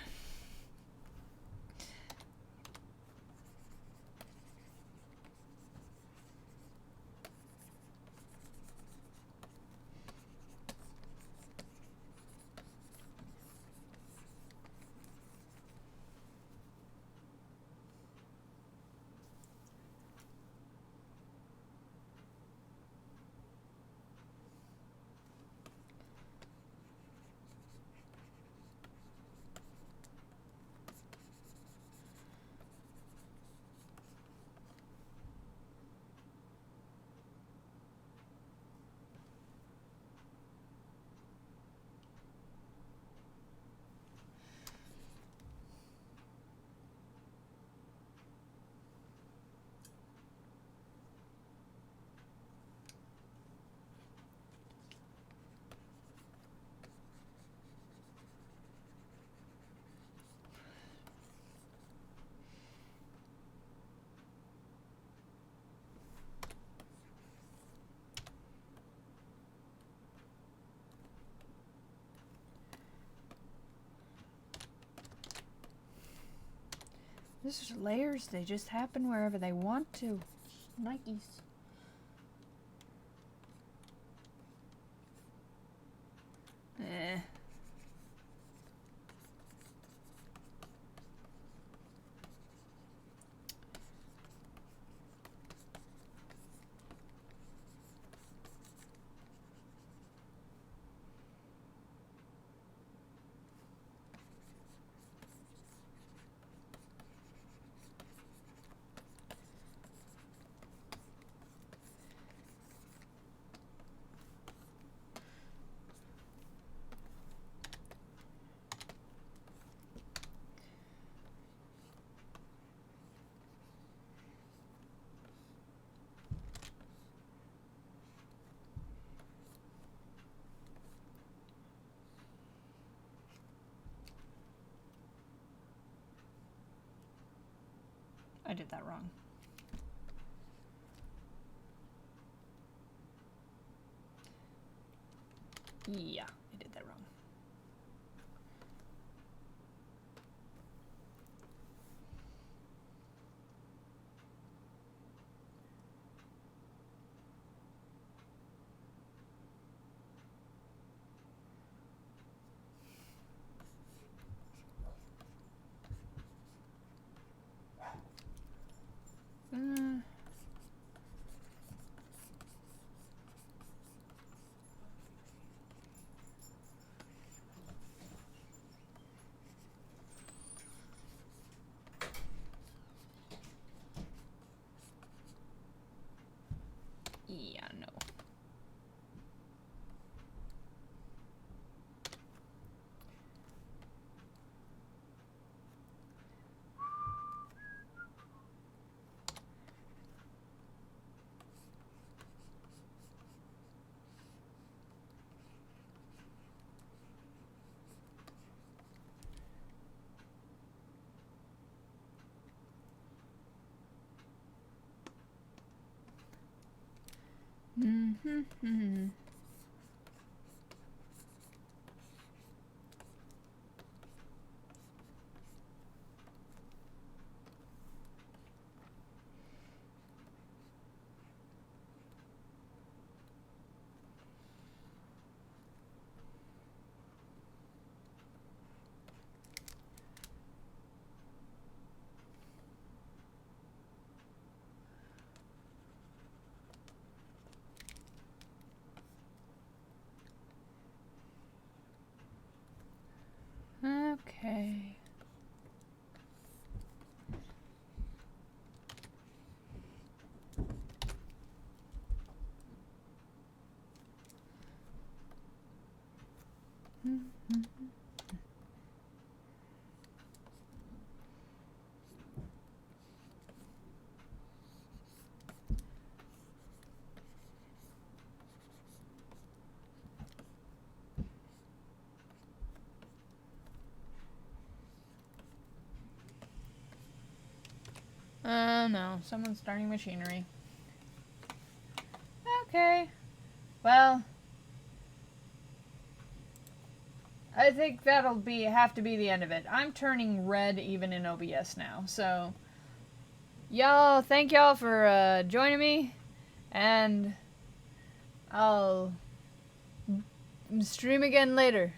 This is layers, they just happen wherever they want to. Nikes. Eh. I did that wrong. Yeah, I did that wrong. Yeah, no. Mm-hmm. Oh no, someone's starting machinery. Okay. Well, I think that'll have to be the end of it. I'm turning red even in OBS now, so thank y'all for joining me, and I'll stream again later.